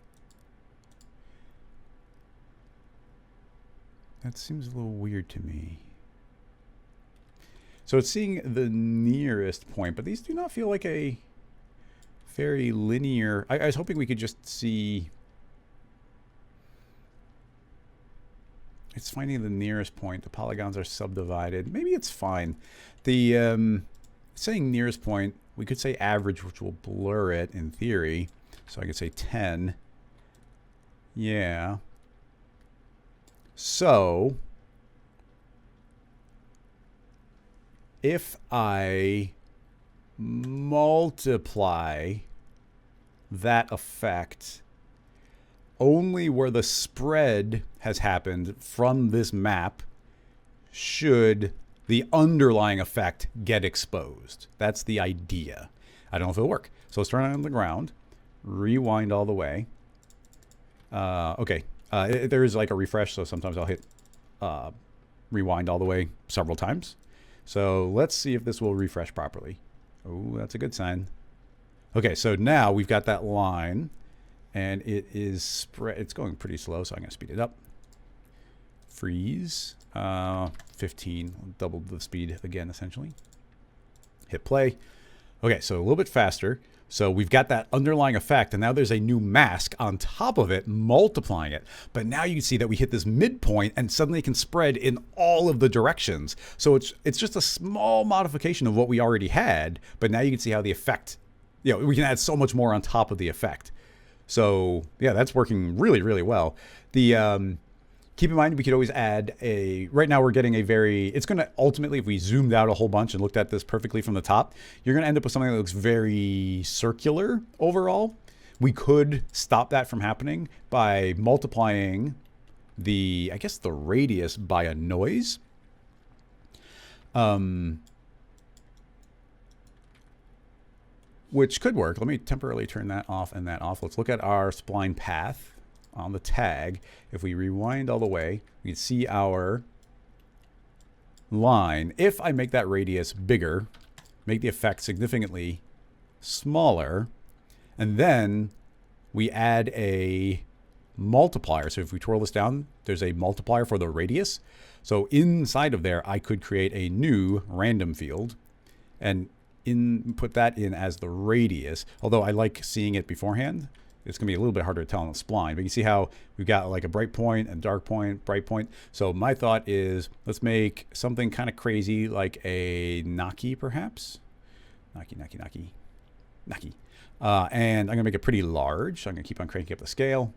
S1: That seems a little weird to me. So it's seeing the nearest point, but these do not feel like a very linear. I was hoping we could just see. It's finding the nearest point. The polygons are subdivided. Maybe it's fine. The saying nearest point, we could say average, which will blur it in theory. So I could say 10. Yeah. So if I multiply that effect only where the spread has happened from this map, should the underlying effect get exposed. That's the idea. I don't know if it'll work. So let's turn it on the ground, rewind all the way. Okay, There is like a refresh, so sometimes I'll hit rewind all the way several times. So let's see if this will refresh properly. Oh, that's a good sign. Okay, so now we've got that line, and it is spread. It's going pretty slow, so I'm going to speed it up. Freeze. 15. Double the speed again, essentially. Hit play. Okay, so a little bit faster. So we've got that underlying effect, and now there's a new mask on top of it, multiplying it. But now you can see that we hit this midpoint, and suddenly it can spread in all of the directions. So it's just a small modification of what we already had, but now you can see how the effect, we can add so much more on top of the effect. So yeah, that's working really, really well. Keep in mind, we could always add right now we're getting it's going to ultimately, if we zoomed out a whole bunch and looked at this perfectly from the top, you're going to end up with something that looks very circular overall. We could stop that from happening by multiplying I guess the radius by a noise. Which could work. Let me temporarily turn that off and that off. Let's look at our spline path on the tag. If we rewind all the way, we can see our line. If I make that radius bigger, make the effect significantly smaller, and then we add a multiplier. So if we twirl this down, there's a multiplier for the radius. So inside of there, I could create a new random field and put that in as the radius. Although I like seeing it beforehand. It's going to be a little bit harder to tell on the spline, but you see how we've got like a bright point and dark point, bright point. So my thought is let's make something kind of crazy like a Naki perhaps. Naki. And I'm going to make it pretty large. So I'm going to keep on cranking up the scale.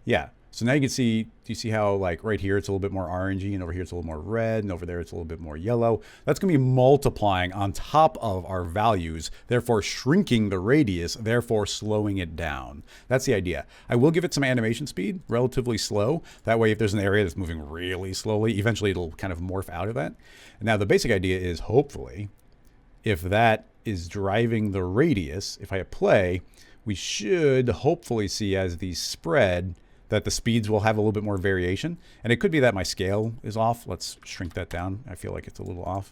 S1: Yeah. So now you can see, do you see how like right here it's a little bit more orangey and over here it's a little more red and over there it's a little bit more yellow. That's going to be multiplying on top of our values, therefore shrinking the radius, therefore slowing it down. That's the idea. I will give it some animation speed, relatively slow. That way if there's an area that's moving really slowly, eventually it'll kind of morph out of that. And now the basic idea is hopefully if that is driving the radius, if I hit play, we should hopefully see as these spread that the speeds will have a little bit more variation. And it could be that my scale is off. Let's shrink that down. I feel like it's a little off.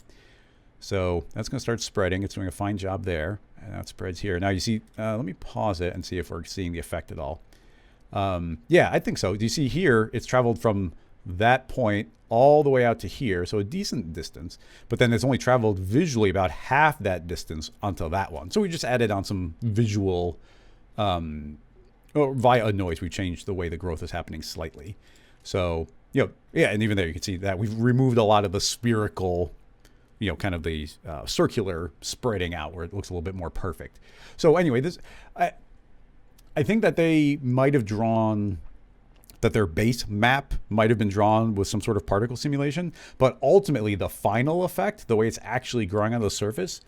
S1: So that's going to start spreading. It's doing a fine job there. And that spreads here. Now you see, let me pause it and see if we're seeing the effect at all. Yeah, I think so. Do you see here, it's traveled from that point all the way out to here. So a decent distance. But then it's only traveled visually about half that distance onto that one. So we just added on some visual or via a noise, we changed the way the growth is happening slightly. So, yeah, and even there you can see that we've removed a lot of the spherical, kind of the circular spreading out where it looks a little bit more perfect. So anyway, I think that they might have drawn, that their base map might have been drawn with some sort of particle simulation, but ultimately the final effect, the way it's actually growing on the surface,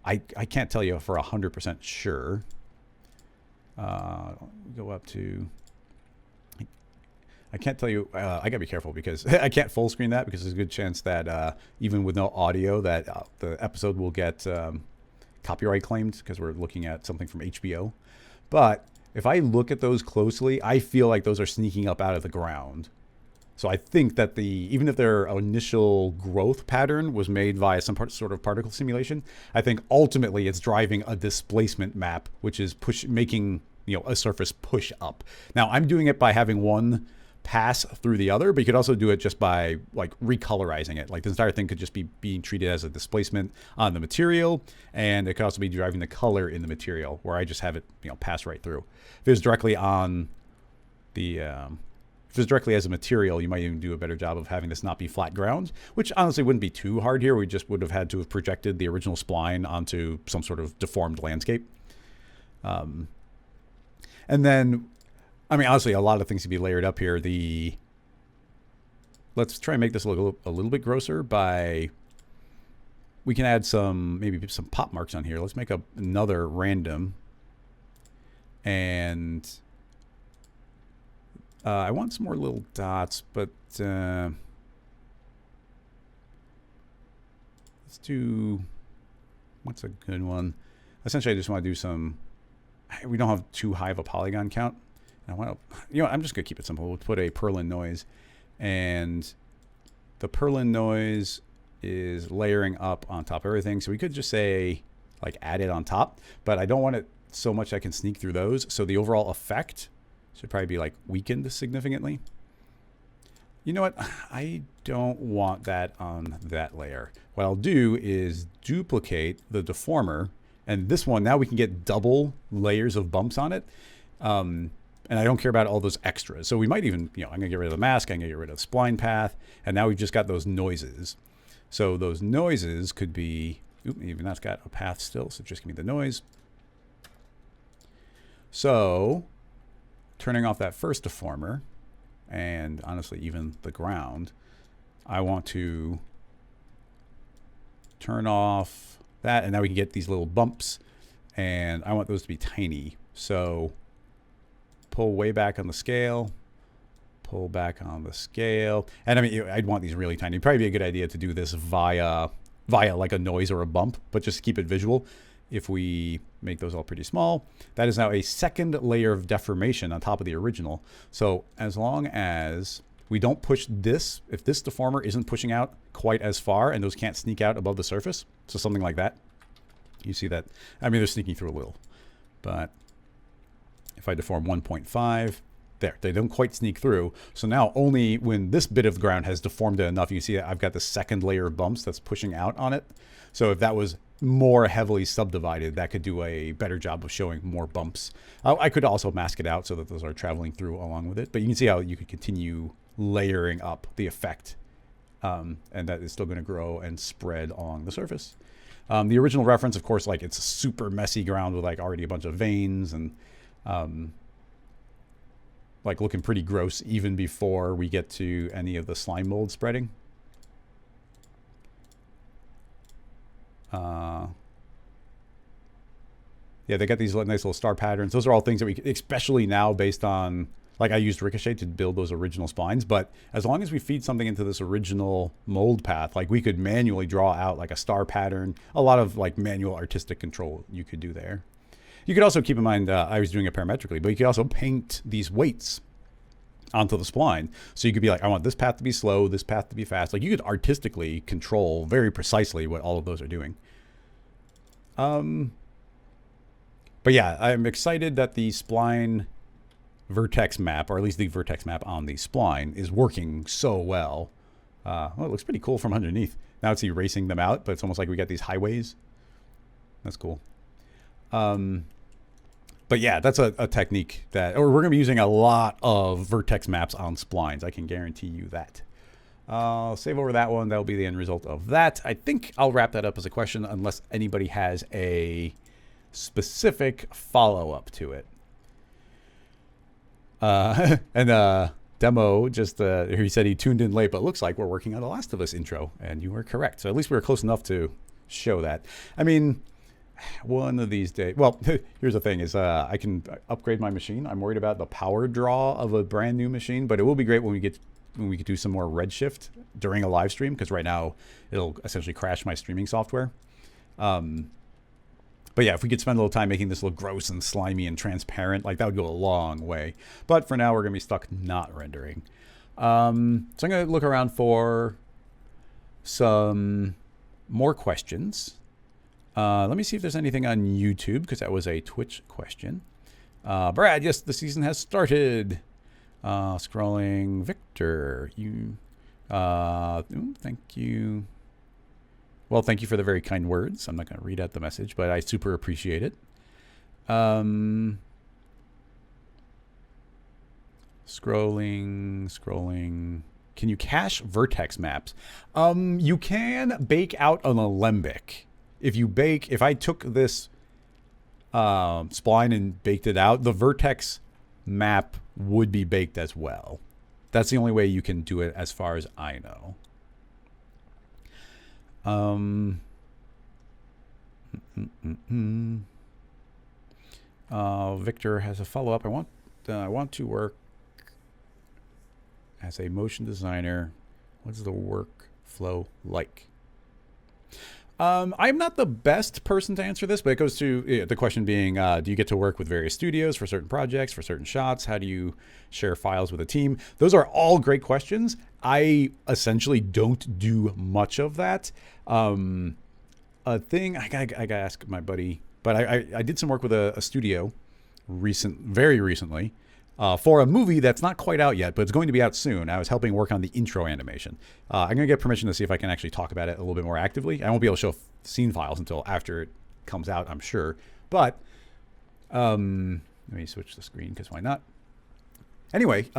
S1: I can't tell you for 100% sure. Go up to, I can't tell you, I gotta be careful because I can't full screen that because there's a good chance that even with no audio that the episode will get copyright claimed because we're looking at something from HBO. But if I look at those closely, I feel like those are sneaking up out of the ground. So I think that even if their initial growth pattern was made via some sort of particle simulation, I think ultimately it's driving a displacement map, which is making a surface push up. Now I'm doing it by having one pass through the other, but you could also do it just by like recolorizing it. Like the entire thing could just be being treated as a displacement on the material, and it could also be driving the color in the material, where I just have it pass right through. If it was directly on the if it's directly as a material, you might even do a better job of having this not be flat ground, which honestly wouldn't be too hard here. We just would have had to have projected the original spline onto some sort of deformed landscape. And then, I mean, honestly, a lot of things to be layered up here. Let's try and make this look a little bit grosser by, we can add maybe some pop marks on here. Let's make another random. And I want some more little dots, but let's do, what's a good one? Essentially, I just want to do we don't have too high of a polygon count. I want to, you know, I'm just going to keep it simple. We'll put a Perlin noise, and the Perlin noise is layering up on top of everything. So we could just say like add it on top, but I don't want it so much I can sneak through those. So the overall effect should probably be like weakened significantly. You know what? I don't want that on that layer. What I'll do is duplicate the deformer, and this one, now we can get double layers of bumps on it. And I don't care about all those extras. So we might even, you know, I'm gonna get rid of the mask, I'm gonna get rid of the spline path, and now we've just got those noises. So those noises could be, even that's got a path still, so just give me the noise. So turning off that first deformer, and honestly even the ground, I want to turn off that, and now we can get these little bumps, and I want those to be tiny. So pull way back on the scale, pull back on the scale, and I mean, I'd want these really tiny. It'd probably be a good idea to do this via like a noise or a bump, but just to keep it visual. If we make those all pretty small, that is now a second layer of deformation on top of the original. So as long as we don't push this, if this deformer isn't pushing out quite as far and those can't sneak out above the surface, so something like that, you see that, I mean, they're sneaking through a little, but if I deform 1.5, there, they don't quite sneak through. So now only when this bit of ground has deformed it enough, you see that I've got the second layer of bumps that's pushing out on it. So if that was more heavily subdivided, that could do a better job of showing more bumps. I could also mask it out so that those are traveling through along with it, but you can see how you could continue layering up the effect, and that is still going to grow and spread along the surface. The original reference, of course, like it's super messy ground with like already a bunch of veins and like looking pretty gross even before we get to any of the slime mold spreading. Yeah, they got these nice little star patterns. Those are all things that we, especially now based on, like I used Ricochet to build those original splines, but as long as we feed something into this original mold path, like we could manually draw out like a star pattern, a lot of like manual artistic control you could do there. You could also keep in mind, I was doing it parametrically, but you could also paint these weights onto the spline. So you could be like, I want this path to be slow, this path to be fast. Like you could artistically control very precisely what all of those are doing. But yeah, I'm excited that the spline vertex map, or at least the vertex map on the spline, is working so well. Well, it looks pretty cool from underneath. Now it's erasing them out, but it's almost like we got these highways. That's cool. But yeah, that's a technique that, or we're going to be using a lot of vertex maps on splines. I can guarantee you that. I'll save over that one. That'll be the end result of that. I think I'll wrap that up as a question unless anybody has a specific follow-up to it. And Demo just, he said he tuned in late, but looks like we're working on a Last of Us intro, and you were correct. So at least we were close enough to show that. I mean, one of these days, well, here's the thing is I can upgrade my machine. I'm worried about the power draw of a brand new machine, but it will be great when we could do some more redshift during a live stream, because right now it'll essentially crash my streaming software. But yeah, if we could spend a little time making this look gross and slimy and transparent, like that would go a long way. But for now, we're going to be stuck not rendering. So I'm going to look around for some more questions. Let me see if there's anything on YouTube, because that was a Twitch question. Brad, yes, the season has started. Scrolling. Victor, you, thank you. Well, thank you for the very kind words. I'm not going to read out the message, but I super appreciate it. Scrolling. Can you cache vertex maps? You can bake out an alembic. If I took this spline and baked it out, the vertex map would be baked as well. That's the only way you can do it as far as I know. Victor has a follow-up. I want to work as a motion designer. What's the workflow like? I'm not the best person to answer this, but it goes to the question being, do you get to work with various studios for certain projects, for certain shots? How do you share files with a team? Those are all great questions. I essentially don't do much of that. A thing I gotta ask my buddy, but I did some work with a studio very recently. For a movie that's not quite out yet, but it's going to be out soon. I was helping work on the intro animation. I'm going to get permission to see if I can actually talk about it a little bit more actively. I won't be able to show scene files until after it comes out, I'm sure. But let me switch the screen because why not? Anyway,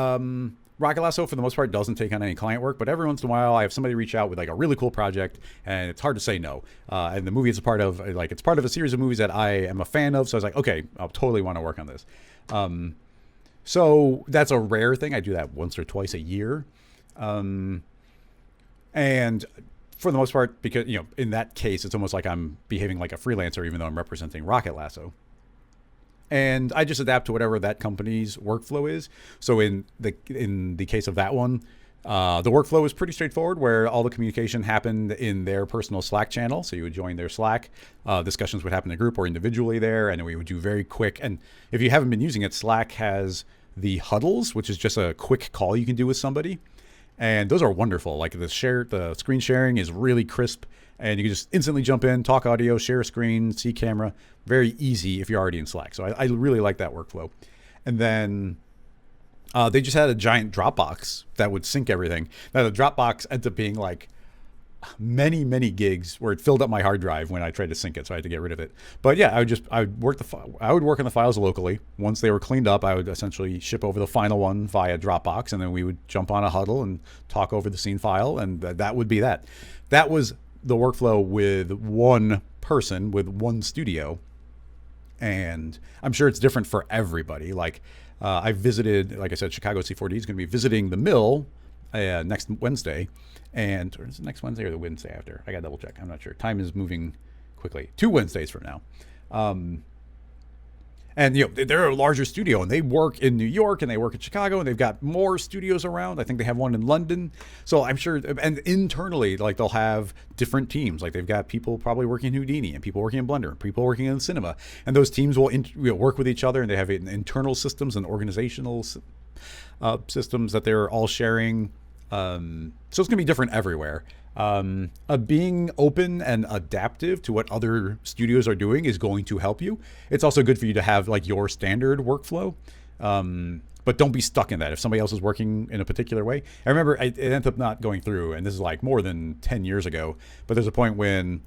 S1: Rocket Lasso, for the most part, doesn't take on any client work, but every once in a while I have somebody reach out with like a really cool project, and it's hard to say no. And the movie is a part of a series of movies that I am a fan of, so I was like, okay, I'll totally want to work on this. So that's a rare thing. I do that once or twice a year. And for the most part, because, in that case, it's almost like I'm behaving like a freelancer, even though I'm representing Rocket Lasso. And I just adapt to whatever that company's workflow is. So in the case of that one, the workflow was pretty straightforward, where all the communication happened in their personal Slack channel. So you would join their Slack. Discussions would happen in a group or individually there, and we would do very quick. And if you haven't been using it, Slack has the huddles, which is just a quick call you can do with somebody. And those are wonderful. Like the screen sharing is really crisp, and you can just instantly jump in, talk audio, share a screen, see camera. Very easy if you're already in Slack. So I really like that workflow. And then they just had a giant Dropbox that would sync everything. Now the Dropbox ended up being like many gigs, where it filled up my hard drive when I tried to sync it, so I had to get rid of it. But yeah, I would work on the files locally. Once they were cleaned up, I would essentially ship over the final one via Dropbox, and then we would jump on a huddle and talk over the scene file, and that would be that. That was the workflow with one person, with one studio. And I'm sure it's different for everybody. Like I visited, like I said, Chicago C4D is going to be visiting the mill next Wednesday. And or is it next Wednesday or the Wednesday after? I got to double check. I'm not sure. Time is moving quickly. 2 Wednesdays from now. And they're a larger studio, and they work in New York, and they work in Chicago, and they've got more studios around. I think they have one in London. So I'm sure, and internally, like they'll have different teams. Like they've got people probably working in Houdini, and people working in Blender, and people working in cinema. And those teams will work with each other, and they have internal systems and organizational systems that they're all sharing. So it's going to be different everywhere. Being open and adaptive to what other studios are doing is going to help you. It's also good for you to have like your standard workflow. But don't be stuck in that. If somebody else is working in a particular way, I remember it ended up not going through, and this is like more than 10 years ago, but there's a point when,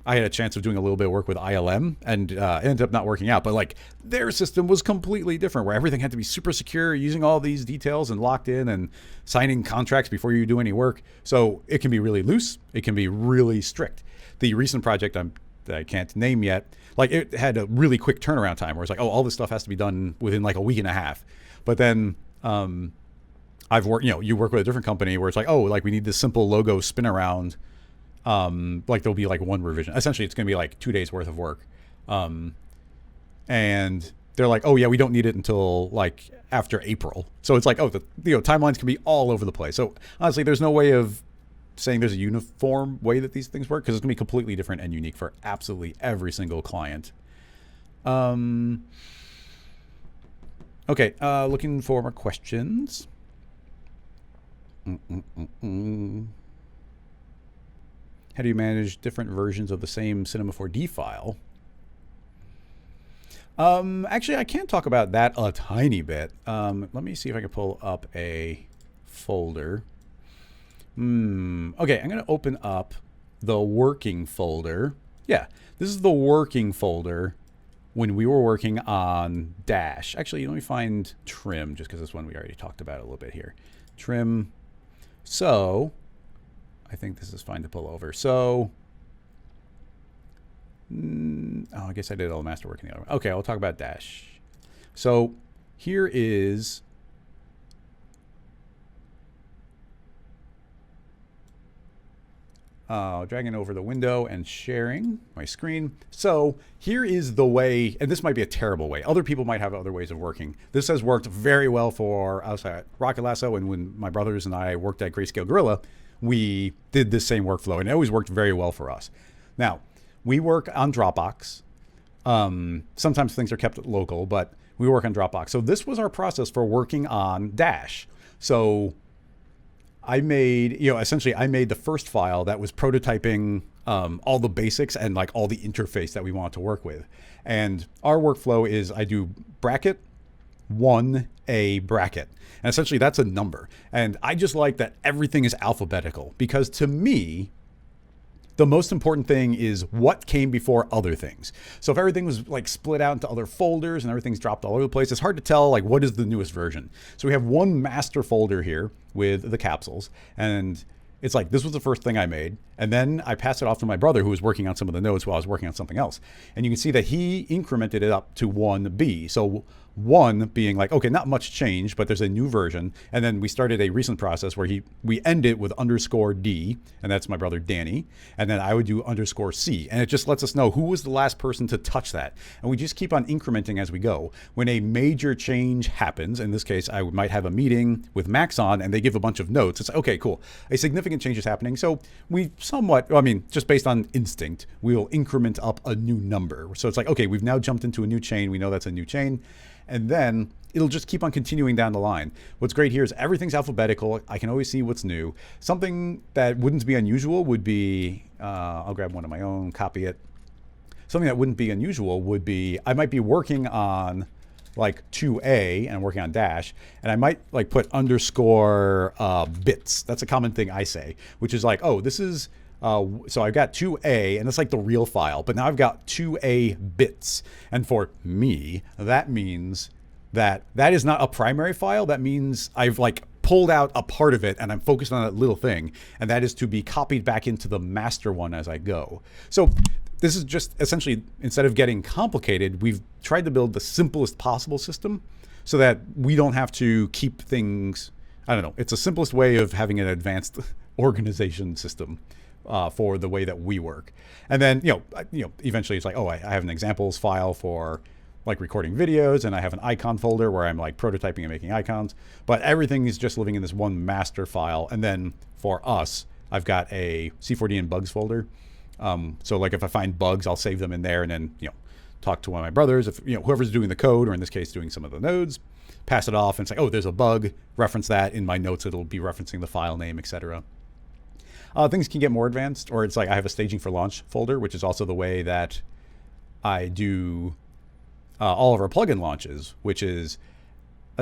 S1: I had a chance of doing a little bit of work with ILM, and it ended up not working out. But like their system was completely different, where everything had to be super secure, using all these details and locked in, and signing contracts before you do any work. So it can be really loose. It can be really strict. The recent project that I can't name yet, like it had a really quick turnaround time, where it's like, oh, all this stuff has to be done within like a week and a half. But then I've worked, you work with a different company where it's like, oh, like we need this simple logo spin around. Like there'll be like one revision. Essentially, it's going to be like 2 days worth of work. And they're like, oh yeah, we don't need it until like after April. So it's like, oh, the timelines can be all over the place. So honestly, there's no way of saying there's a uniform way that these things work, because it's going to be completely different and unique for absolutely every single client. Okay, looking for more questions. How do you manage different versions of the same Cinema 4D file? Actually, I can talk about that a tiny bit. Let me see if I can pull up a folder. Okay, I'm going to open up the working folder. Yeah, this is the working folder when we were working on Dash. Actually, let me find Trim, just because this one we already talked about a little bit here. Trim. So I think this is fine to pull over. So, I guess I did all the masterwork in the other one. Okay, I'll talk about Dash. So here is dragging over the window and sharing my screen. So here is the way, and this might be a terrible way. Other people might have other ways of working. This has worked very well for us at Rocket Lasso, and when my brothers and I worked at Grayscale Gorilla, we did this same workflow, and it always worked very well for us. Now, we work on Dropbox. Sometimes things are kept local, but we work on Dropbox. So this was our process for working on Dash. So I made, essentially I made the first file that was prototyping all the basics and like all the interface that we want to work with. And our workflow is I do bracket 1A bracket. And essentially that's a number. And I just like that everything is alphabetical, because to me, the most important thing is what came before other things. So if everything was like split out into other folders and everything's dropped all over the place, it's hard to tell like what is the newest version. So we have one master folder here with the capsules, and it's like, this was the first thing I made. And then I passed it off to my brother, who was working on some of the nodes while I was working on something else. And you can see that he incremented it up to 1B. So 1 being like, okay, not much change, but there's a new version. And then we started a recent process where we end it with _D, and that's my brother Danny. And then I would do _C. And it just lets us know who was the last person to touch that. And we just keep on incrementing as we go. When a major change happens, in this case, I might have a meeting with Maxon and they give a bunch of notes. It's like, okay, cool. A significant change is happening. So we somewhat, just based on instinct, we'll increment up a new number. So it's like, okay, we've now jumped into a new chain. We know that's a new chain. And then it'll just keep on continuing down the line. What's great here is everything's alphabetical. I can always see what's new. Something that wouldn't be unusual would be, I'll grab one of my own, copy it. Something that wouldn't be unusual would be, I might be working on like 2A and I'm working on Dash, and I might like put _ bits. That's a common thing I say, which is like, oh, this is, so I've got 2A and it's like the real file, but now I've got 2A bits. And for me, that means that is not a primary file. That means I've like pulled out a part of it and I'm focused on that little thing. And that is to be copied back into the master one as I go. So this is just essentially, instead of getting complicated, we've tried to build the simplest possible system so that we don't have to keep things, I don't know. It's the simplest way of having an advanced organization system. For the way that we work. And then, eventually it's like, oh, I have an examples file for like recording videos, and I have an icon folder where I'm like prototyping and making icons, but everything is just living in this one master file. And then for us, I've got a C4D and bugs folder. So like if I find bugs, I'll save them in there and then, talk to one of my brothers, if, whoever's doing the code, or in this case, doing some of the nodes, pass it off and it's like, oh, there's a bug, reference that in my notes. It'll be referencing the file name, etc. Things can get more advanced, or it's like I have a staging for launch folder, which is also the way that I do all of our plugin launches, which is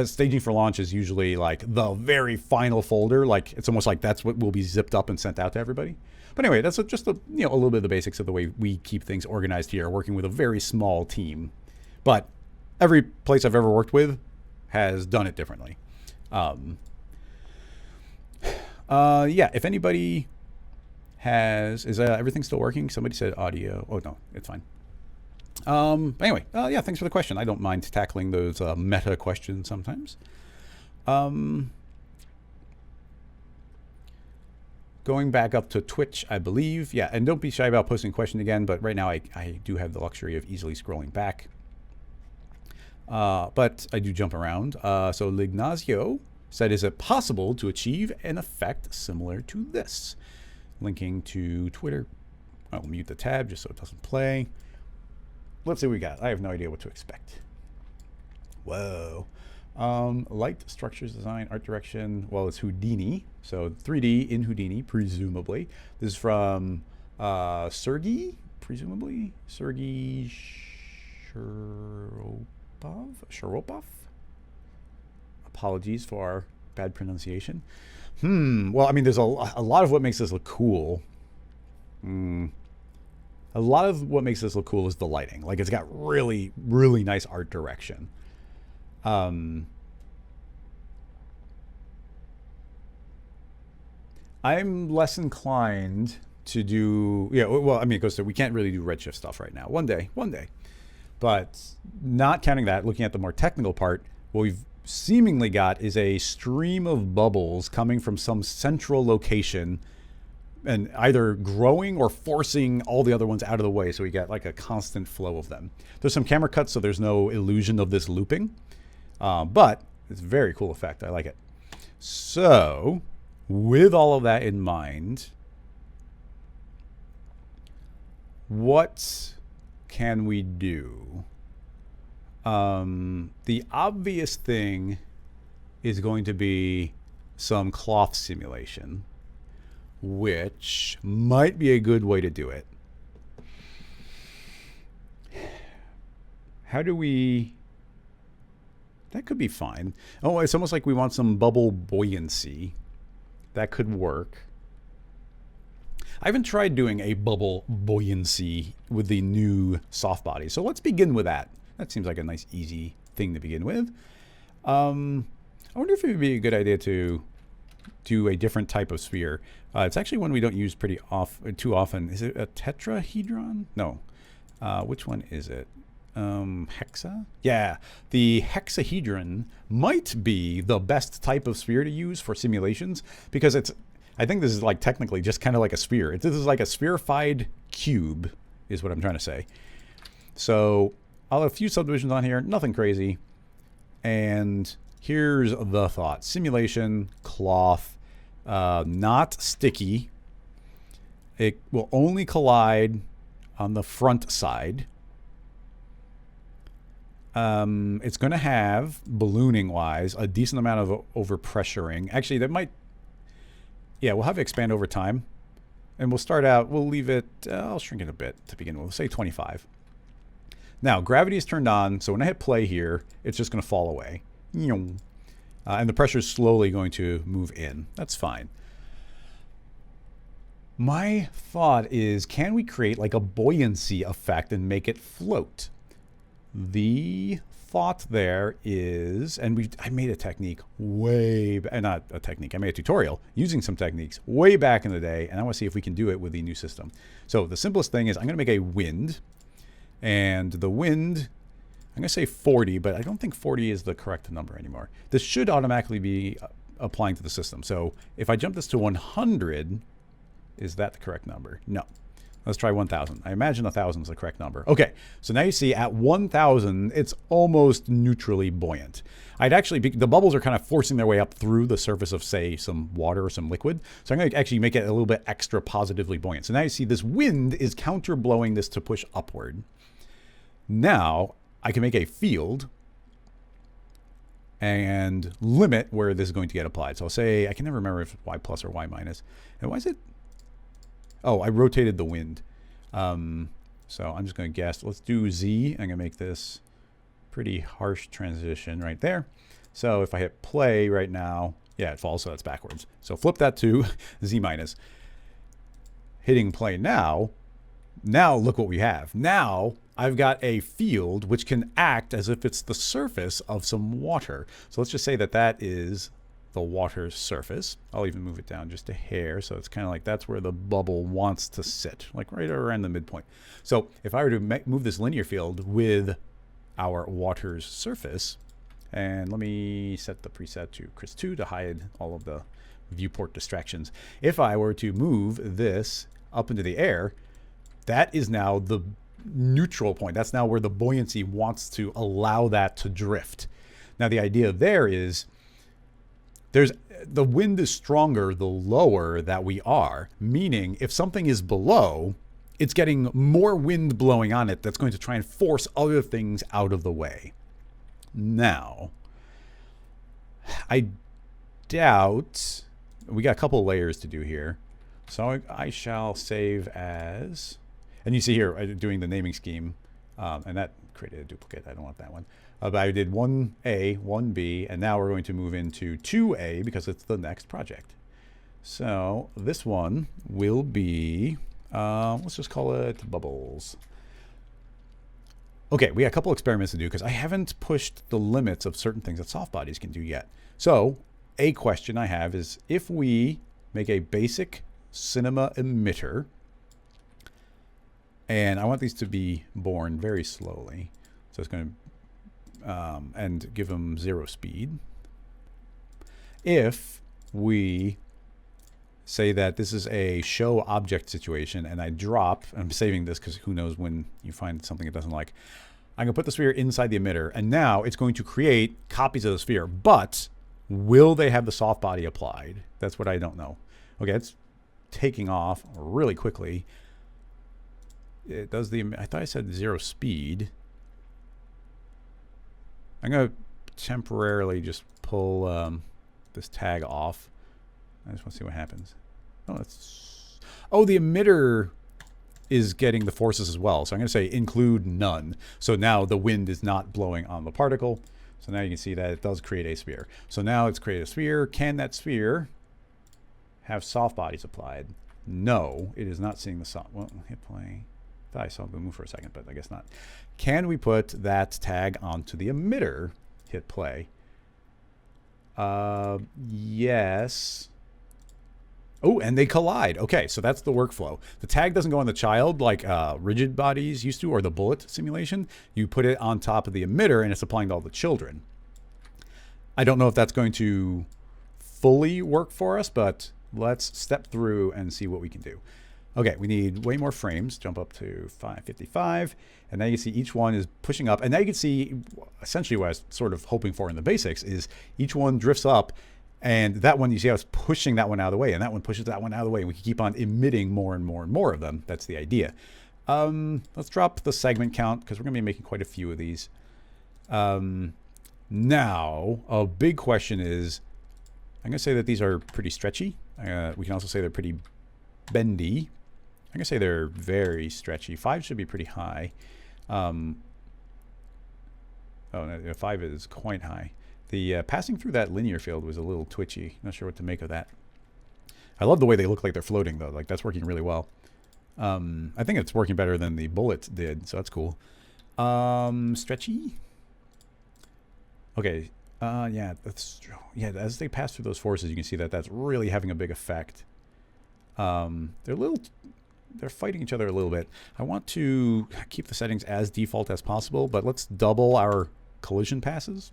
S1: staging for launch is usually like the very final folder. Like it's almost like that's what will be zipped up and sent out to everybody. But anyway, that's just a little bit of the basics of the way we keep things organized here, working with a very small team. But every place I've ever worked with has done it differently. Yeah, if anybody is everything still working? Somebody said audio. Oh no, it's fine. Anyway, yeah, thanks for the question. I don't mind tackling those meta questions sometimes. Going back up to Twitch, I believe. Yeah, and don't be shy about posting a question again, but right now I do have the luxury of easily scrolling back. But I do jump around. So Lignazio said, is it possible to achieve an effect similar to this? Linking to Twitter. I'll mute the tab just so it doesn't play. Let's see what we got. I have no idea what to expect. Whoa. Light, structures, design, art direction. Well, it's Houdini. So 3D in Houdini, presumably. This is from Sergey, presumably. Sergey Sharopov. Apologies for our bad pronunciation. Well, I mean, there's a lot of what makes this look cool. A lot of what makes this look cool is the lighting. Like, it's got really, really nice art direction. I'm less inclined to do, well, I mean, it goes to, we can't really do Redshift stuff right now. One day. But not counting that, looking at the more technical part, what we've seemingly got is a stream of bubbles coming from some central location and either growing or forcing all the other ones out of the way. So we get like a constant flow of them. There's some camera cuts, so there's no illusion of this looping, but it's a very cool effect. I like it. So with all of that in mind, what can we do? The obvious thing is going to be some cloth simulation, which might be a good way to do it. How do we... That could be fine. Oh, it's almost like we want some bubble buoyancy. That could work. I haven't tried doing a bubble buoyancy with the new soft body, so let's begin with that. That seems like a nice, easy thing to begin with. I wonder if it would be a good idea to do a different type of sphere. It's actually one we don't use too often. Is it a tetrahedron? No. Which one is it? Hexa? Yeah, the hexahedron might be the best type of sphere to use for simulations because I think this is like technically just kind of like a sphere. This is like a spherified cube is what I'm trying to say. So I'll have a few subdivisions on here, nothing crazy. And here's the thought. Simulation, cloth, not sticky. It will only collide on the front side. It's going to have, ballooning-wise, a decent amount of overpressuring. Actually, that might... Yeah, we'll have it expand over time. And we'll start out, we'll leave it... I'll shrink it a bit to begin with. We'll say 25. Now, gravity is turned on, so when I hit play here, it's just going to fall away. And the pressure is slowly going to move in. That's fine. My thought is, can we create like a buoyancy effect and make it float? The thought there is, and I made a technique not a technique, I made a tutorial using some techniques way back in the day, and I want to see if we can do it with the new system. So the simplest thing is I'm going to make a wind, and the wind, I'm going to say 40, but I don't think 40 is the correct number anymore. This should automatically be applying to the system. So if I jump this to 100, is that the correct number? No. Let's try 1,000. I imagine 1,000 is the correct number. Okay, so now you see at 1,000, it's almost neutrally buoyant. The bubbles are kind of forcing their way up through the surface of, say, some water or some liquid. So I'm going to actually make it a little bit extra positively buoyant. So now you see this wind is counter blowing this to push upward. Now I can make a field and limit where this is going to get applied. So I'll say, I can never remember if it's y plus or y minus. And why is it? Oh, I rotated the wind. So I'm just going to guess. Let's do Z. I'm going to make this pretty harsh transition right there. So if I hit play right now, yeah, it falls, so that's backwards. So flip that to Z minus. Hitting play now look what we have. Now I've got a field which can act as if it's the surface of some water. So let's just say that that is the water's surface. I'll even move it down just a hair, so it's kind of like that's where the bubble wants to sit, like right around the midpoint. So if I were to move this linear field with our water's surface, and let me set the preset to Chris 2 to hide all of the viewport distractions. If I were to move this up into the air, that is now the neutral point. That's now where the buoyancy wants to allow that to drift. Now the idea there is the wind is stronger the lower that we are, meaning if something is below, it's getting more wind blowing on it that's going to try and force other things out of the way. Now, I doubt, we got a couple layers to do here. So I shall save as, and you see here, I'm doing the naming scheme, and that created a duplicate. I don't want that one. But I did 1A, 1B, and now we're going to move into 2A because it's the next project. So this one will be, let's just call it bubbles. Okay, we got a couple experiments to do because I haven't pushed the limits of certain things that soft bodies can do yet. So a question I have is if we make a basic cinema emitter, and I want these to be born very slowly. So it's going to, and give them 0 speed. If we say that this is a show object situation and I drop, I'm saving this because who knows when you find something it doesn't like. I'm going to put the sphere inside the emitter, and now it's going to create copies of the sphere, but Will they have the soft body applied? That's what I don't know. Okay, it's taking off really quickly. It does I thought I said 0 speed. I'm going to temporarily just pull this tag off. I just want to see what happens. Oh, the emitter is getting the forces as well. So I'm going to say include none. So now the wind is not blowing on the particle. So now you can see that it does create a sphere. So now it's created a sphere. Can that sphere have soft bodies applied? No, it is not seeing the soft. Well, hit play. I thought I saw it move for a second, but I guess not. Can we put that tag onto the emitter? Hit play. Yes. Oh, and they collide. Okay, so that's the workflow. The tag doesn't go on the child like rigid bodies used to, or the bullet simulation. You put it on top of the emitter, and it's applying to all the children. I don't know if that's going to fully work for us, but let's step through and see what we can do. Okay, we need way more frames. Jump up to 555, and now you can see each one is pushing up. And now you can see essentially what I was sort of hoping for in the basics is each one drifts up, and that one, you see how it's pushing that one out of the way, and that one pushes that one out of the way, and we can keep on emitting more and more and more of them. That's the idea. Let's drop the segment count because we're going to be making quite a few of these. Now, a big question is, I'm going to say that these are pretty stretchy. We can also say they're pretty bendy. I'm going to say they're very stretchy. 5 should be pretty high. Oh, no, 5 is quite high. The passing through that linear field was a little twitchy. Not sure what to make of that. I love the way they look like they're floating, though. Like, that's working really well. I think it's working better than the bullet did, so that's cool. Stretchy? Okay. Yeah, as they pass through those forces, you can see that that's really having a big effect. They're fighting each other a little bit. I want to keep the settings as default as possible, but let's double our collision passes.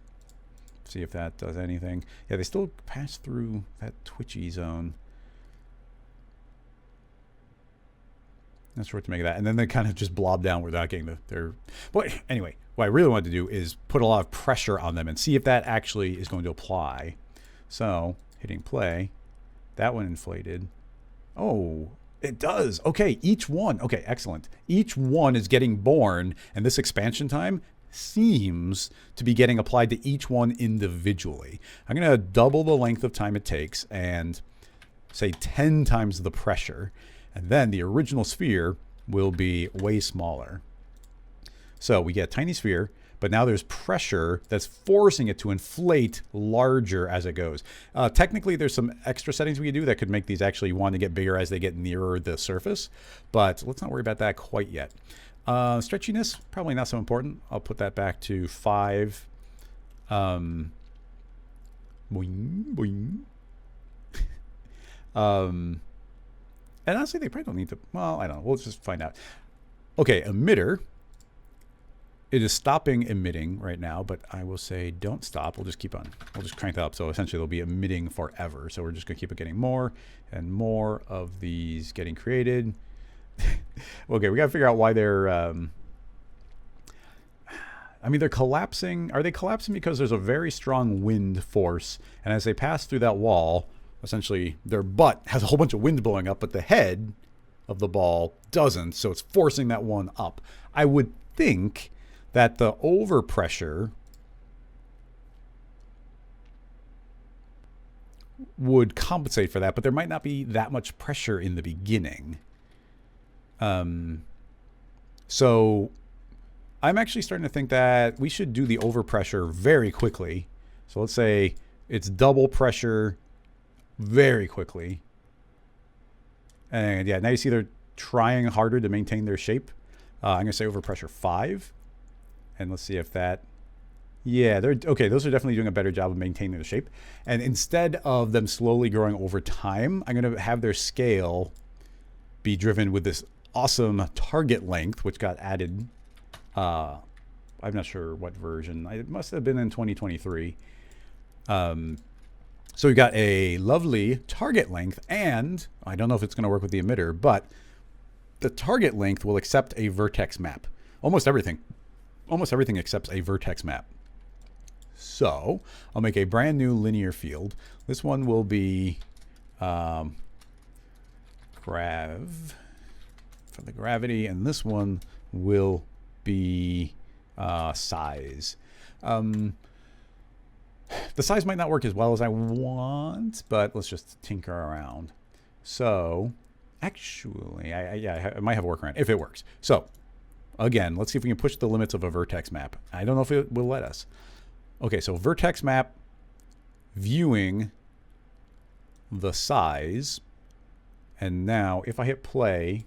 S1: See if that does anything. Yeah, they still pass through that twitchy zone. Not sure what to make of that. And then they kind of just blob down without getting their... But anyway, what I really wanted to do is put a lot of pressure on them and see if that actually is going to apply. So, hitting play. That one inflated. Oh, it does. Okay, each one. Okay, excellent. Each one is getting born, and this expansion time seems to be getting applied to each one individually. I'm going to double the length of time it takes and say 10 times the pressure. And then the original sphere will be way smaller. So we get a tiny sphere, but now there's pressure that's forcing it to inflate larger as it goes. Technically, there's some extra settings we can do that could make these actually want to get bigger as they get nearer the surface. But let's not worry about that quite yet. Stretchiness, probably not so important. I'll put that back to 5. Boing, boing. And honestly, they probably don't need to, well, I don't know. We'll just find out. Okay, emitter. It is stopping emitting right now, but I will say don't stop. We'll just keep on. We'll just crank that up. So essentially, they'll be emitting forever. So we're just going to keep it getting more and more of these getting created. Okay, we got to figure out why they're... I mean, they're collapsing. Are they collapsing because there's a very strong wind force? And as they pass through that wall... Essentially, their butt has a whole bunch of wind blowing up, but the head of the ball doesn't, so it's forcing that one up. I would think that the overpressure would compensate for that, but there might not be that much pressure in the beginning. So I'm actually starting to think that we should do the overpressure very quickly. So let's say it's double pressure very quickly. And yeah, now you see they're trying harder to maintain their shape. I'm going to say overpressure 5. And let's see if that... Yeah, they're okay. Those are definitely doing a better job of maintaining the shape. And instead of them slowly growing over time, I'm going to have their scale be driven with this awesome target length, which got added. I'm not sure what version. It must have been in 2023. So we've got a lovely target length, and I don't know if it's going to work with the emitter, but the target length will accept a vertex map. Almost everything accepts a vertex map. So I'll make a brand new linear field. This one will be grav for the gravity, and this one will be size. The size might not work as well as I want, but let's just tinker around. So actually, I might have a workaround if it works. So again, let's see if we can push the limits of a vertex map. I don't know if it will let us. Okay, so vertex map, viewing the size, and now if I hit play,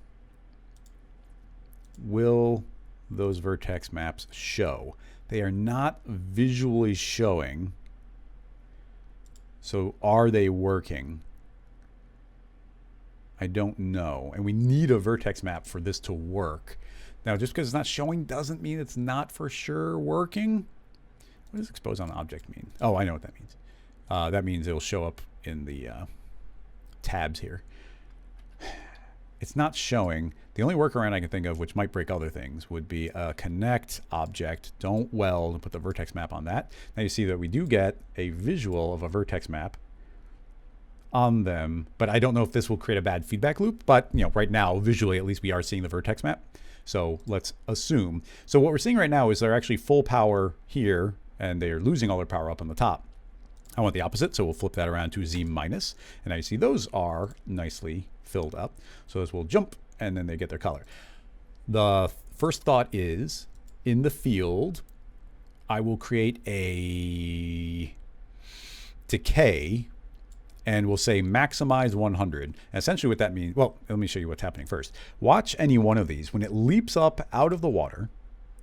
S1: will those vertex maps show? They are not visually showing. So are they working? I don't know. And we need a vertex map for this to work. Now, just because it's not showing doesn't mean it's not for sure working. What does expose on object mean? Oh, I know what that means. That means it'll show up in the tabs here. It's not showing. The only workaround I can think of, which might break other things, would be a connect object, don't weld, and put the vertex map on that. Now you see that we do get a visual of a vertex map on them, but I don't know if this will create a bad feedback loop. But right now, visually, at least we are seeing the vertex map. So let's assume. So what we're seeing right now is they're actually full power here, and they're losing all their power up on the top. I want the opposite, so we'll flip that around to Z minus, and now you see those are nicely filled up. So those will jump, and then they get their color. The first thought is, in the field, I will create a decay, and we'll say maximize 100. And essentially what that means, well, let me show you what's happening first. Watch any one of these. When it leaps up out of the water,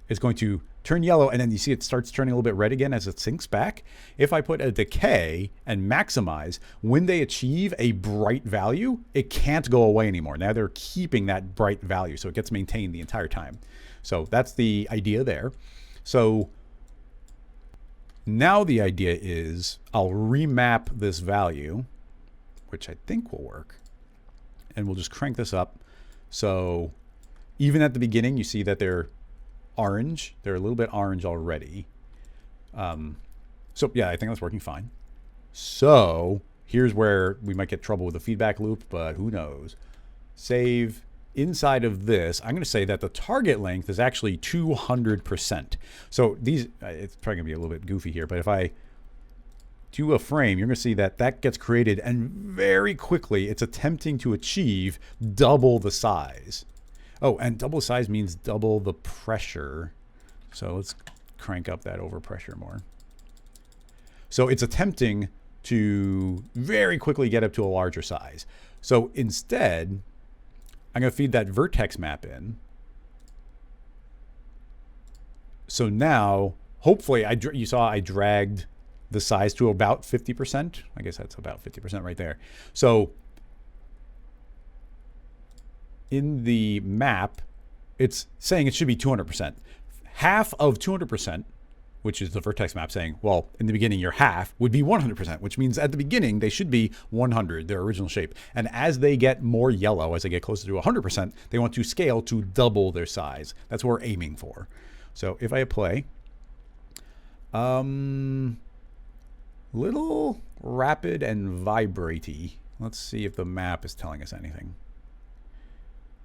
S1: it's going to turn yellow, and then you see it starts turning a little bit red again as it sinks back. If I put a decay and maximize, when they achieve a bright value, it can't go away anymore. Now they're keeping that bright value, so it gets maintained the entire time. So that's the idea there. So now the idea is I'll remap this value, which I think will work, and we'll just crank this up. So even at the beginning, you see that they're orange. They're a little bit orange already. So yeah, I think that's working fine. So here's where we might get trouble with the feedback loop, but who knows. Save. Inside of this, I'm going to say that the target length is actually 200%. So these, it's probably going to be a little bit goofy here, but if I do a frame, you're going to see that that gets created, and very quickly it's attempting to achieve double the size. Oh, and double the size means double the pressure. So let's crank up that overpressure more. So it's attempting to very quickly get up to a larger size. So instead, I'm going to feed that vertex map in. So now, hopefully, you saw I dragged the size to about 50%. I guess that's about 50% right there. So in the map, it's saying it should be 200%. Half of 200%, which is the vertex map saying, well, in the beginning, your half would be 100%, which means at the beginning, they should be 100, their original shape. And as they get more yellow, as they get closer to 100%, they want to scale to double their size. That's what we're aiming for. So if I hit play, little rapid and vibrate-y. Let's see if the map is telling us anything.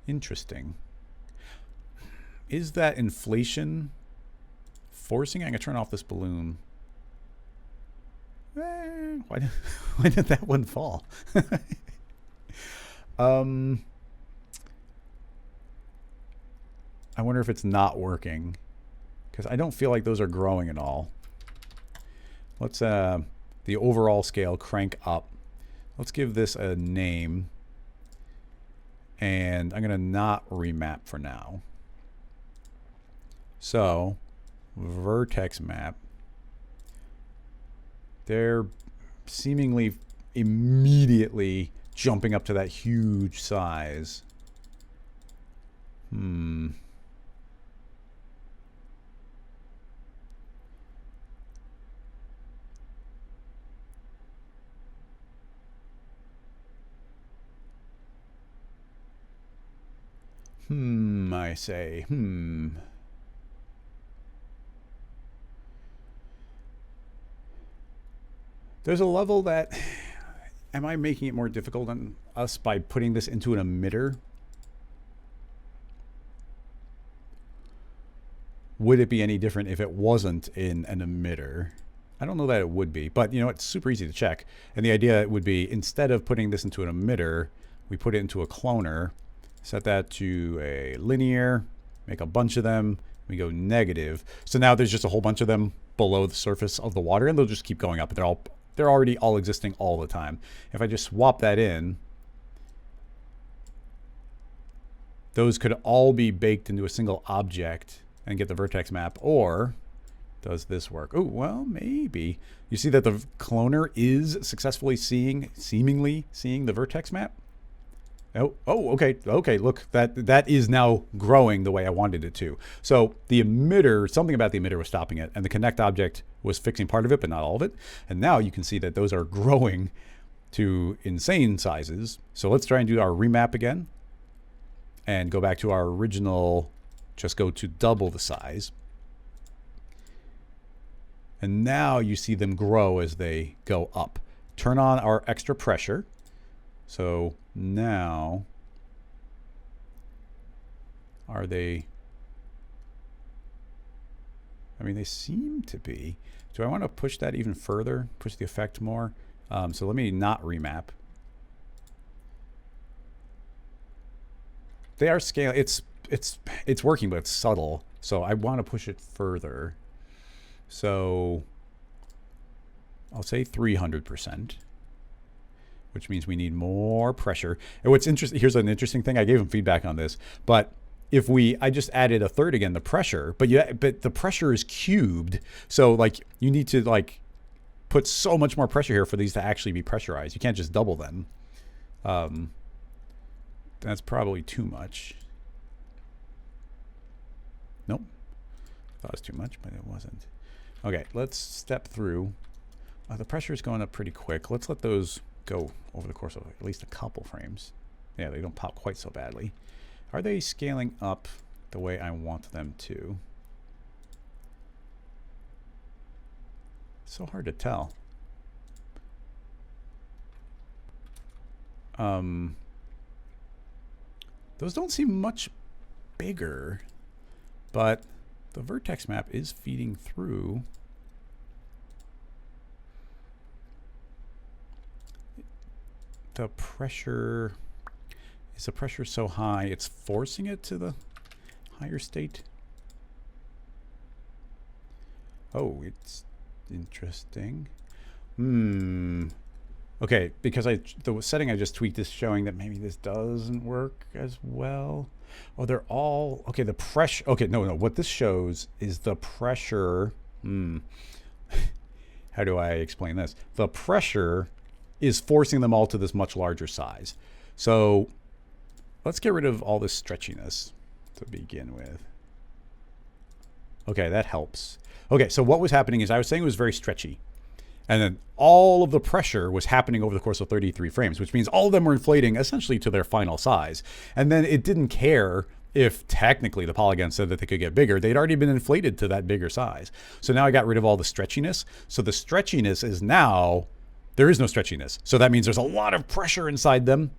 S1: Interesting. Is that inflation forcing? I'm going to turn off this balloon. Why did that one fall? I wonder if it's not working, because I don't feel like those are growing at all. Let's the overall scale crank up. Let's give this a name, and I'm going to not remap for now. So vertex map, they're seemingly immediately jumping up to that huge size. I say, There's a level that, am I making it more difficult on us by putting this into an emitter? Would it be any different if it wasn't in an emitter? I don't know that it would be, but you know, it's super easy to check. And the idea would be, instead of putting this into an emitter, we put it into a cloner, set that to a linear, make a bunch of them, we go negative. So now there's just a whole bunch of them below the surface of the water, and they'll just keep going up. They're already all existing all the time. If I just swap that in, those could all be baked into a single object and get the vertex map. Or does this work? Oh, well, maybe. You see that the cloner is successfully seemingly seeing the vertex map? Oh, okay. Okay, look, that is now growing the way I wanted it to. So the emitter, something about the emitter was stopping it, and the connect object was fixing part of it, but not all of it. And now you can see that those are growing to insane sizes. So let's try and do our remap again and go back to our original, just go to double the size. And now you see them grow as they go up. Turn on our extra pressure. So now, are they, I mean, they seem to be. Do I want to push that even further, push the effect more? So let me not remap. They are scaling. It's working, but it's subtle. So I want to push it further. So I'll say 300%. Which means we need more pressure. And what's interesting, here's an interesting thing. I gave him feedback on this, but if I just added a third again, the pressure, but the pressure is cubed. So like you need to like put so much more pressure here for these to actually be pressurized. You can't just double them. That's probably too much. Nope. Thought it was too much, but it wasn't. Okay, let's step through. The pressure is going up pretty quick. Let's let those go over the course of at least a couple frames. Yeah, they don't pop quite so badly. Are they scaling up the way I want them to? It's so hard to tell. Those don't seem much bigger, but the vertex map is feeding through. The pressure, is the pressure so high it's forcing it to the higher state? Oh, it's interesting. Okay, because the setting I just tweaked is showing that maybe this doesn't work as well. Oh, they're all, okay, the pressure, okay, no, what this shows is the pressure, how do I explain this? The pressure is forcing them all to this much larger size. So let's get rid of all this stretchiness to begin with. Okay, that helps. Okay, so what was happening is I was saying it was very stretchy. And then all of the pressure was happening over the course of 33 frames, which means all of them were inflating essentially to their final size. And then it didn't care if technically the polygon said that they could get bigger. They'd already been inflated to that bigger size. So now I got rid of all the stretchiness. So the stretchiness is now, there is no stretchiness. So that means there's a lot of pressure inside them.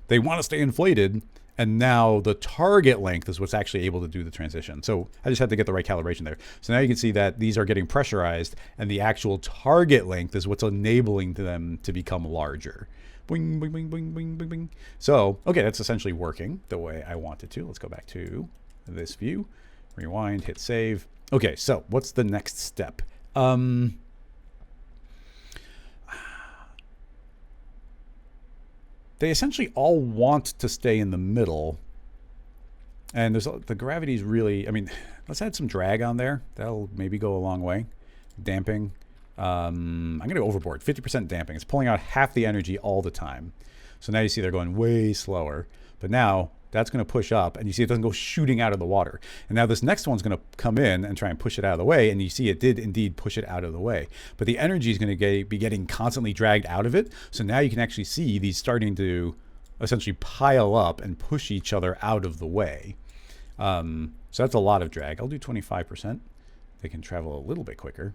S1: They want to stay inflated. And now the target length is what's actually able to do the transition. So I just had to get the right calibration there. So now you can see that these are getting pressurized and the actual target length is what's enabling them to become larger. Boing, boing, boing, boing, boing, boing, boing. So, okay, that's essentially working the way I want it to. Let's go back to this view, rewind, hit save. Okay, so what's the next step? They essentially all want to stay in the middle. And the gravity's really, I mean, let's add some drag on there. That'll maybe go a long way. Damping. I'm going to go overboard. 50% damping. It's pulling out half the energy all the time. So now you see they're going way slower. But now that's going to push up and you see it doesn't go shooting out of the water. And now this next one's going to come in and try and push it out of the way. And you see it did indeed push it out of the way. But the energy is going to be getting constantly dragged out of it. So now you can actually see these starting to essentially pile up and push each other out of the way. So that's a lot of drag. I'll do 25%. They can travel a little bit quicker.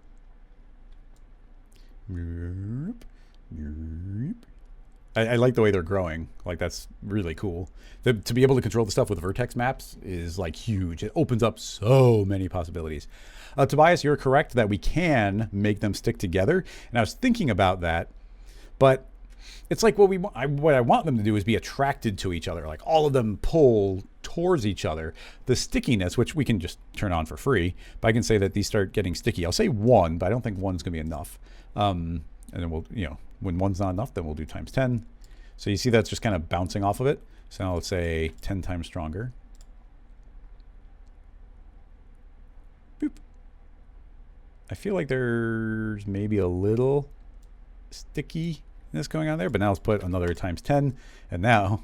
S1: I like the way they're growing. Like, that's really cool. To be able to control the stuff with Vertex maps is like huge. It opens up so many possibilities. Tobias, you're correct that we can make them stick together. And I was thinking about that, but it's like what I want them to do is be attracted to each other. Like all of them pull towards each other. The stickiness, which we can just turn on for free, but I can say that these start getting sticky. I'll say 1, but I don't think 1's going to be enough. And then we'll, when 1's not enough, then we'll do times 10. So you see that's just kind of bouncing off of it. So now let's say 10 times stronger. Boop. I feel like there's maybe a little stickiness going on there, but now let's put another times 10. And now,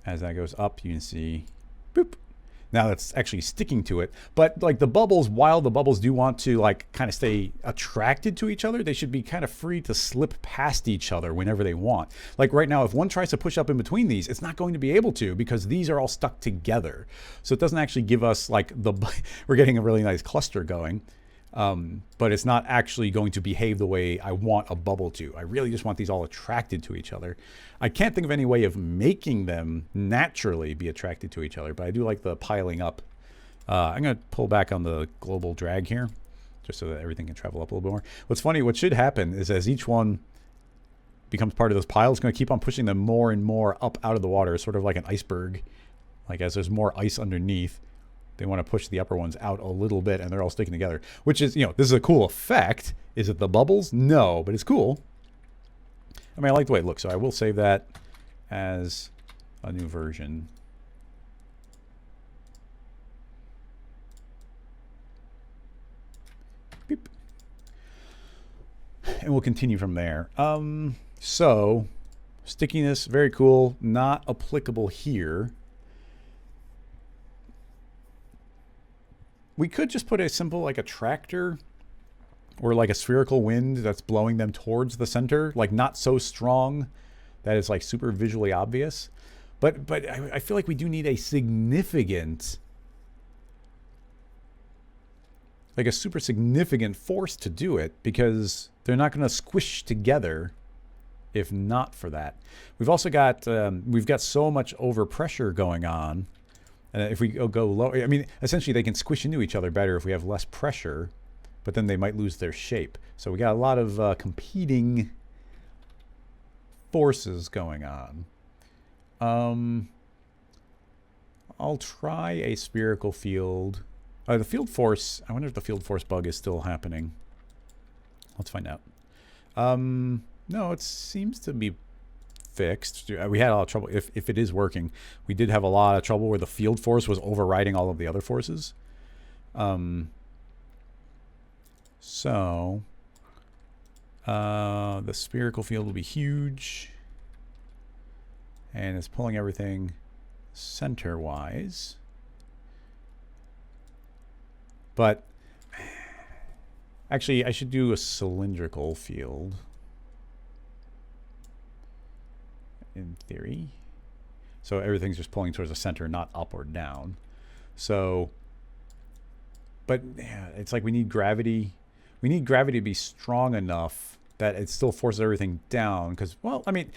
S1: as that goes up, you can see, boop. Now that's actually sticking to it. But like the bubbles, while the bubbles do want to like kind of stay attracted to each other, they should be kind of free to slip past each other whenever they want. Like right now, if one tries to push up in between these, it's not going to be able to because these are all stuck together. So it doesn't actually give us like we're getting a really nice cluster going. But it's not actually going to behave the way I want a bubble to. I really just want these all attracted to each other. I can't think of any way of making them naturally be attracted to each other, but I do like the piling up. I'm going to pull back on the global drag here, just so that everything can travel up a little bit more. What's funny, what should happen is as each one becomes part of this pile, it's going to keep on pushing them more and more up out of the water, sort of like an iceberg. Like as there's more ice underneath, they want to push the upper ones out a little bit, and they're all sticking together, which is, this is a cool effect. Is it the bubbles? No, but it's cool. I mean, I like the way it looks, so I will save that as a new version. Beep. And we'll continue from there. So, stickiness, very cool. Not applicable here. We could just put a simple, like a tractor or like a spherical wind that's blowing them towards the center, like not so strong that it's like super visually obvious. But I feel like we do need a significant, like a super significant force to do it, because they're not going to squish together if not for that. We've also got, we've got so much overpressure going on. And if we go low, I mean, essentially they can squish into each other better if we have less pressure, but then they might lose their shape. So we got a lot of competing forces going on. I'll try a spherical field. The field force, I wonder if the field force bug is still happening. Let's find out. No, it seems to be fixed. We had a lot of trouble. If it is working, we did have a lot of trouble where the field force was overriding all of the other forces. So the spherical field will be huge, and it's pulling everything center wise. But actually, I should do a cylindrical field in theory. So everything's just pulling towards the center, not up or down. So, but yeah, it's like we need gravity. We need gravity to be strong enough that it still forces everything down. Because, well, I mean,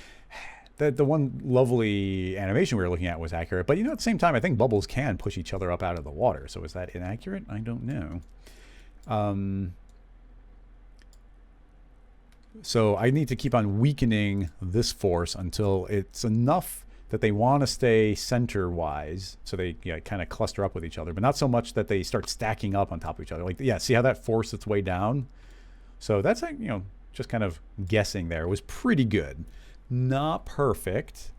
S1: the one lovely animation we were looking at was accurate. But, at the same time, I think bubbles can push each other up out of the water. So is that inaccurate? I don't know. So I need to keep on weakening this force until it's enough that they want to stay center-wise, so they kind of cluster up with each other, but not so much that they start stacking up on top of each other. Like, see how that forced its way down? So that's like, just kind of guessing there. It was pretty good. Not perfect.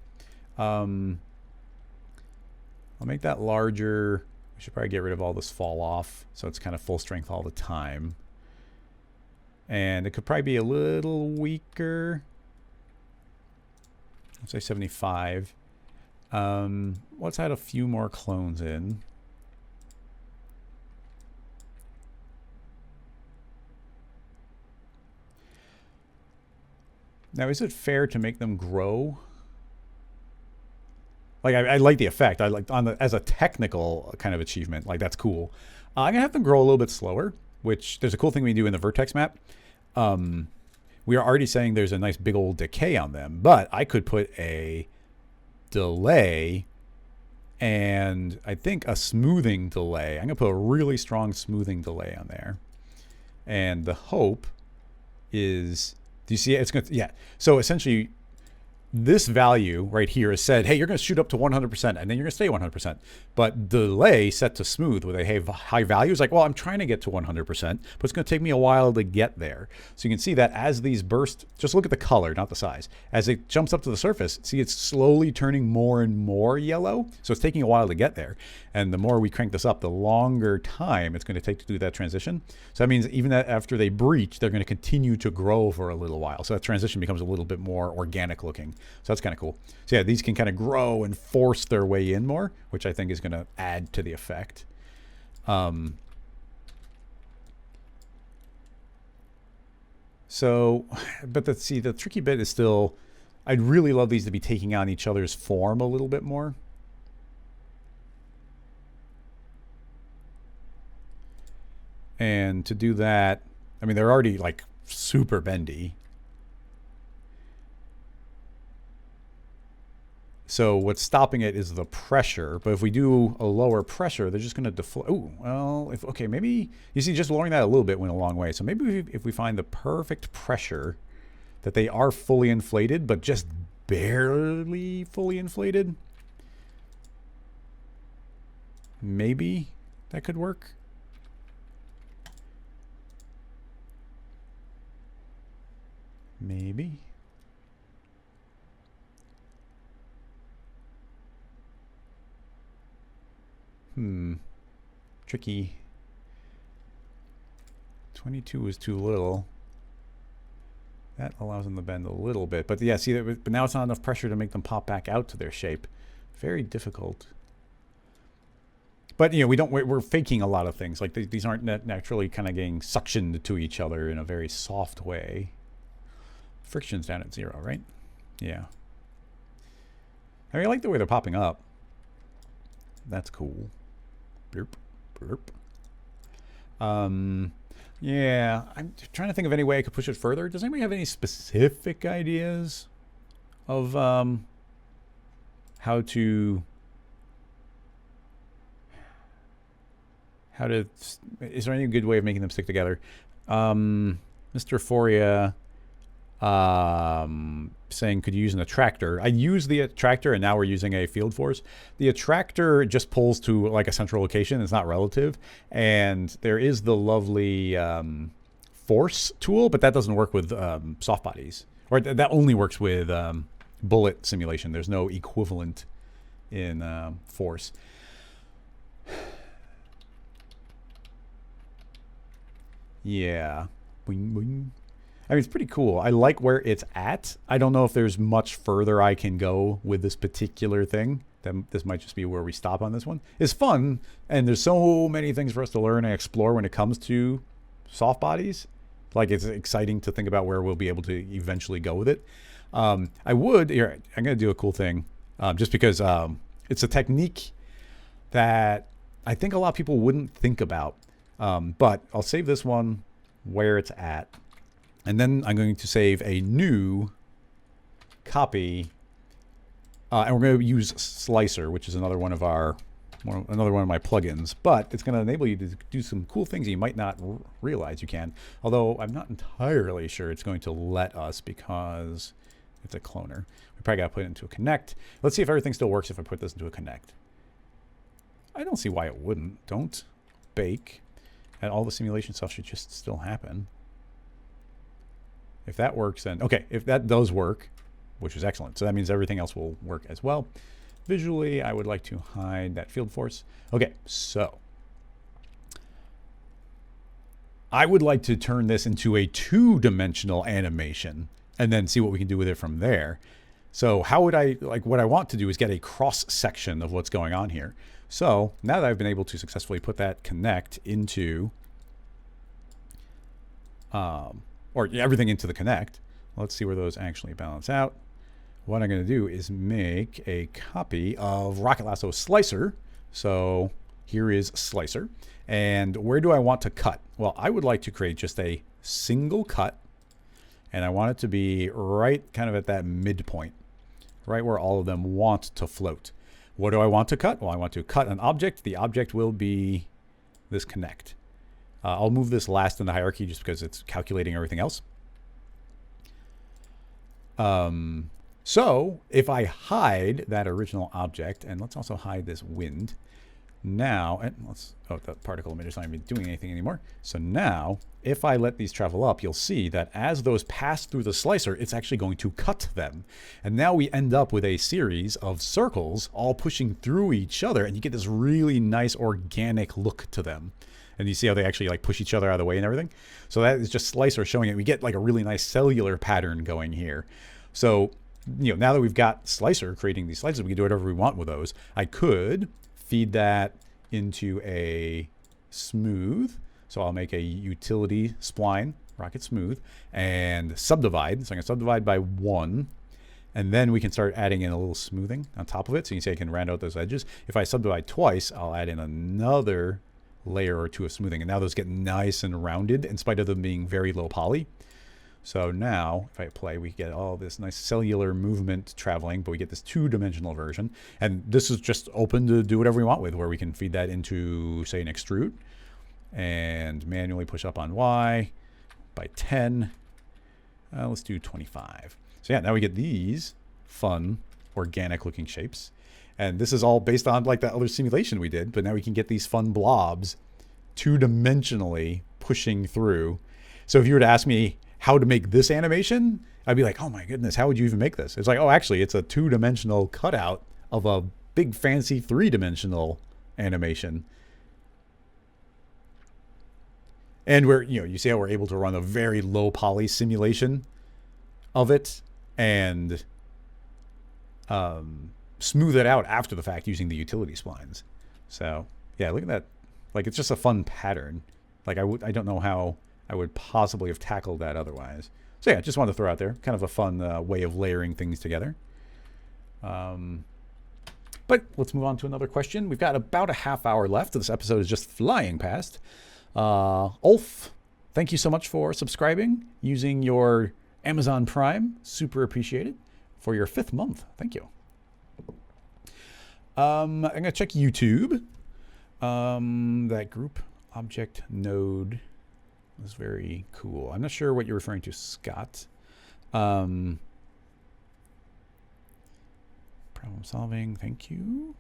S1: I'll make that larger. We should probably get rid of all this fall off, so it's kind of full strength all the time. And it could probably be a little weaker. Let's say 75. Let's add a few more clones in. Now, is it fair to make them grow? Like, I like the effect. I like as a technical kind of achievement. Like, that's cool. I'm gonna have them grow a little bit slower, which there's a cool thing we do in the Vertex map. we are already saying there's a nice big old decay on them, but I could put a delay and I think a smoothing delay. I'm going to put a really strong smoothing delay on there. And the hope is, do you see it? It's going to, yeah. So essentially, this value right here is said, hey, you're going to shoot up to 100% and then you're going to stay 100%. But delay set to smooth where they have high values, like, well, I'm trying to get to 100%, but it's going to take me a while to get there. So you can see that as these burst, just look at the color, not the size. As it jumps up to the surface, see it's slowly turning more and more yellow. So it's taking a while to get there. And the more we crank this up, the longer time it's going to take to do that transition. So that means even after they breach, they're going to continue to grow for a little while. So that transition becomes a little bit more organic looking. So that's kind of cool. So yeah, these can kind of grow and force their way in more, which I think is going to add to the effect. So, but the tricky bit is still, I'd really love these to be taking on each other's form a little bit more. And to do that, I mean, they're already like super bendy. So what's stopping it is the pressure. But if we do a lower pressure, they're just going to deflate. Oh, well, okay, maybe, you see, just lowering that a little bit went a long way. So maybe if we find the perfect pressure that they are fully inflated, but just barely fully inflated, maybe that could work. Maybe. Tricky. 22 is too little. That allows them to bend a little bit. But yeah, see, but now it's not enough pressure to make them pop back out to their shape. Very difficult. But, you know, we're faking a lot of things. Like these aren't naturally kind of getting suctioned to each other in a very soft way. Friction's down at 0, right? Yeah. I mean, I like the way they're popping up. That's cool. Burp, burp. Yeah, I'm trying to think of any way I could push it further. Does anybody have any specific ideas of how to is there any good way of making them stick together? Mr. Euphoria saying, could you use an attractor? I use the attractor and now we're using a field force. The attractor just pulls to like a central location. It's not relative. And there is the lovely force tool, but that doesn't work with soft bodies. Or that only works with bullet simulation. There's no equivalent in force. Yeah. Boing, boing. I mean, it's pretty cool. I like where it's at. I don't know if there's much further I can go with this particular thing. This might just be where we stop on this one. It's fun, and there's so many things for us to learn and explore when it comes to soft bodies. Like, it's exciting to think about where we'll be able to eventually go with it. I'm going to do a cool thing, just because it's a technique that I think a lot of people wouldn't think about. But I'll save this one where it's at. And then I'm going to save a new copy, and we're going to use Slicer, which is another one of my plugins. But it's going to enable you to do some cool things you might not realize you can. Although I'm not entirely sure it's going to let us because it's a cloner. We probably got to put it into a connect. Let's see if everything still works if I put this into a connect. I don't see why it wouldn't. Don't bake, and all the simulation stuff should just still happen. If that works, then okay. If that does work, which is excellent, so that means everything else will work as well. Visually, I would like to hide that field force. Okay, so I would like to turn this into a 2-dimensional animation and then see what we can do with it from there. So how would I, like, what I want to do is get a cross section of what's going on here. So now that I've been able to successfully put that connect into or everything into the connect. Let's see where those actually balance out. What I'm going to do is make a copy of Rocket Lasso Slicer. So here is Slicer. And where do I want to cut? Well, I would like to create just a single cut And I want it to be right kind of at that midpoint, right where all of them want to float. What do I want to cut? Well, I want to cut an object. The object will be this connect. I'll move this last in the hierarchy just because it's calculating everything else. So if I hide that original object, and let's also hide this wind now, and the particle emitter's not even doing anything anymore. So now if I let these travel up, you'll see that as those pass through the slicer, it's actually going to cut them. And now we end up with a series of circles all pushing through each other, and you get this really nice organic look to them. And you see how they actually like push each other out of the way and everything. So that is just slicer showing it. We get like a really nice cellular pattern going here. So, now that we've got slicer creating these slices, we can do whatever we want with those. I could feed that into a smooth. So I'll make a utility spline, Rocket Smooth, and subdivide. So I'm going to subdivide by 1. And then we can start adding in a little smoothing on top of it. So you can see I can round out those edges. If I subdivide twice, I'll add in another layer or 2 of smoothing. And now those get nice and rounded in spite of them being very low poly. So now, if I play, we get all this nice cellular movement traveling, but we get this 2-dimensional version. And this is just open to do whatever we want with, where we can feed that into, say, an extrude and manually push up on Y by 10. Let's do 25. So yeah, now we get these fun, organic-looking shapes. And this is all based on like that other simulation we did, but now we can get these fun blobs 2-dimensionally pushing through. So if you were to ask me how to make this animation, I'd be like, oh my goodness, how would you even make this? It's like, oh, actually, it's a 2-dimensional cutout of a big fancy 3-dimensional animation. And you see how we're able to run a very low poly simulation of it and smooth it out after the fact using the utility splines. So yeah, look at that. Like, it's just a fun pattern. Like I don't know how I would possibly have tackled that otherwise. So yeah, just wanted to throw out there kind of a fun way of layering things together. But let's move on to another question. We've got about a half hour left. This episode is just flying past. Ulf, thank you so much for subscribing using your Amazon Prime. Super appreciated. For your 5th month. Thank you. I'm going to check YouTube. That group object node was very cool. I'm not sure what you're referring to, Scott. Problem solving. Thank you.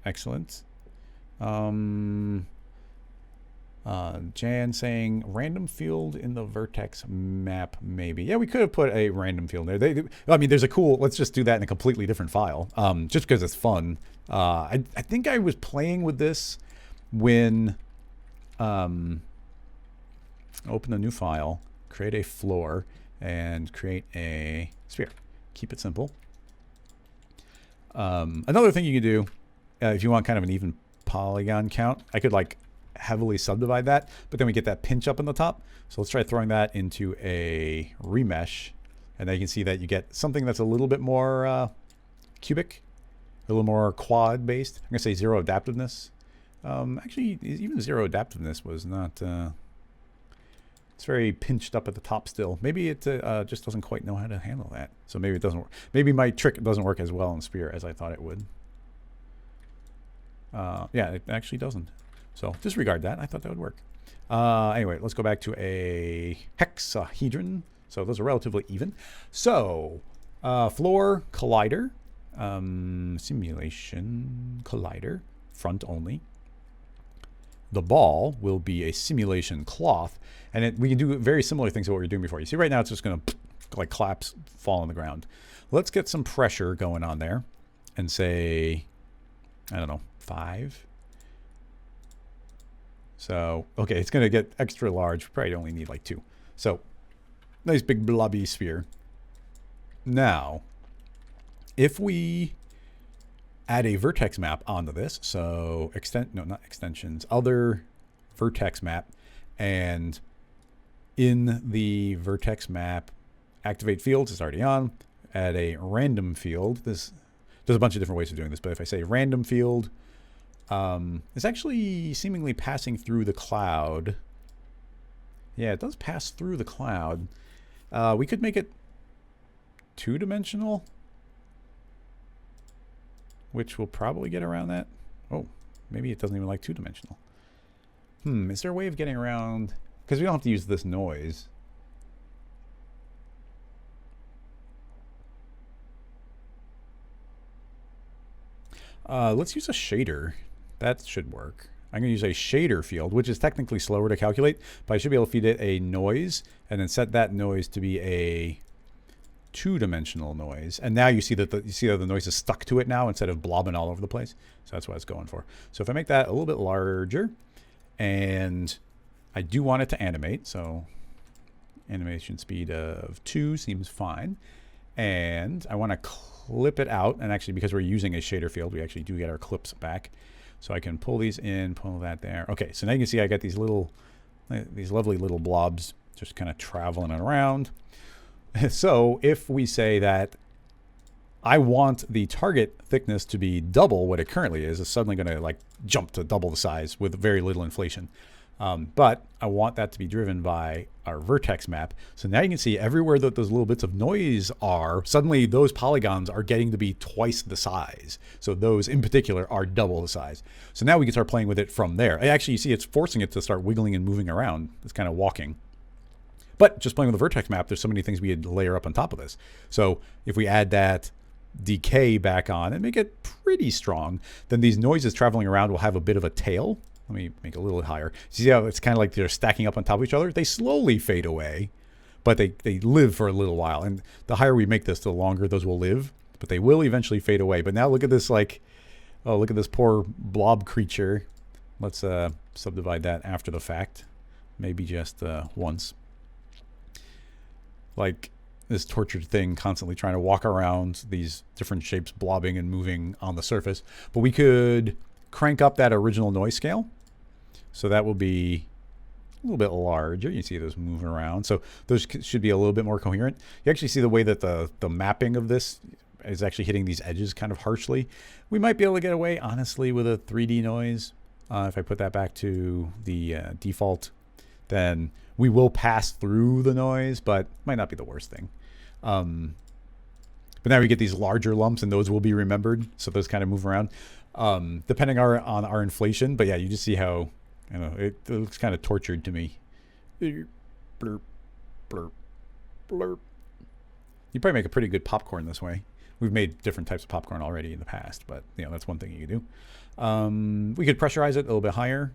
S1: Excellent. Jan saying random field in the vertex map, maybe. Yeah, we could have put a random field there. I mean, there's a cool, let's just do that in a completely different file, just because it's fun. I think I was playing with this when open a new file, create a floor, and create a sphere. Keep it simple. Another thing you can do, if you want kind of an even polygon count, I could like heavily subdivide that, but then we get that pinch up in the top. So let's try throwing that into a remesh, and then you can see that you get something that's a little bit more cubic, a little more quad based. I'm gonna say 0 adaptiveness. Actually, even 0 adaptiveness was not. It's very pinched up at the top still. Maybe it just doesn't quite know how to handle that. So maybe it doesn't work. Maybe my trick doesn't work as well in Sphere as I thought it would. Yeah, it actually doesn't. So disregard that. I thought that would work. Anyway, let's go back to a hexahedron. So those are relatively even. So floor collider, simulation collider, front only. The ball will be a simulation cloth, and we can do very similar things to what we were doing before. You see right now it's just going to like collapse, fall on the ground. Let's get some pressure going on there and say, I don't know, 5. So, okay, it's going to get extra large. Probably only need like 2. So, nice big blobby sphere. Now, if we add a vertex map onto this, so not extensions, other vertex map, and in the vertex map, activate fields, it's already on, add a random field. There's a bunch of different ways of doing this, but if I say random field, it's actually seemingly passing through the cloud. Yeah, it does pass through the cloud. We could make it two-dimensional, which will probably get around that. Oh, maybe it doesn't even like two-dimensional. Is there a way of getting around? Because we don't have to use this noise. Let's use a shader. That should work. I'm going to use a shader field, which is technically slower to calculate, but I should be able to feed it a noise and then set that noise to be a two-dimensional noise. And now you see that the noise is stuck to it now instead of blobbing all over the place. So that's what it's going for. So if I make that a little bit larger, and I do want it to animate, so animation speed of 2 seems fine. And I want to clip it out, and actually because we're using a shader field, we actually do get our clips back. So I can pull these in, pull that there. Okay, so now you can see I got these lovely little blobs just kind of traveling around. So if we say that I want the target thickness to be double what it currently is, it's suddenly going to like jump to double the size with very little inflation. But I want that to be driven by our vertex map. So now you can see everywhere that those little bits of noise are, suddenly those polygons are getting to be twice the size. So those in particular are double the size. So now we can start playing with it from there. Actually, you see it's forcing it to start wiggling and moving around. It's kind of walking. But just playing with the vertex map, there's so many things we had to layer up on top of this. So if we add that decay back on and make it pretty strong, then these noises traveling around will have a bit of a tail. Let me make it a little higher. See how it's kind of like they're stacking up on top of each other? They slowly fade away, but they live for a little while. And the higher we make this, the longer those will live, but they will eventually fade away. But now look at this, like, oh, look at this poor blob creature. Let's subdivide that after the fact. Maybe just once. Like this tortured thing constantly trying to walk around these different shapes, blobbing and moving on the surface. But we could crank up that original noise scale. So that will be a little bit larger. You see those moving around. So those should be a little bit more coherent. You actually see the way that the mapping of this is actually hitting these edges kind of harshly. We might be able to get away, honestly, with a 3D noise. If I put that back to the default, then we will pass through the noise, but might not be the worst thing. But now we get these larger lumps, and those will be remembered. So those kind of move around, depending on our inflation. But yeah, you just see how, you know, it looks kind of tortured to me. Blurp, blurp, blurp. You probably make a pretty good popcorn this way. We've made different types of popcorn already in the past, but you know, that's one thing you could do. We could pressurize it a little bit higher.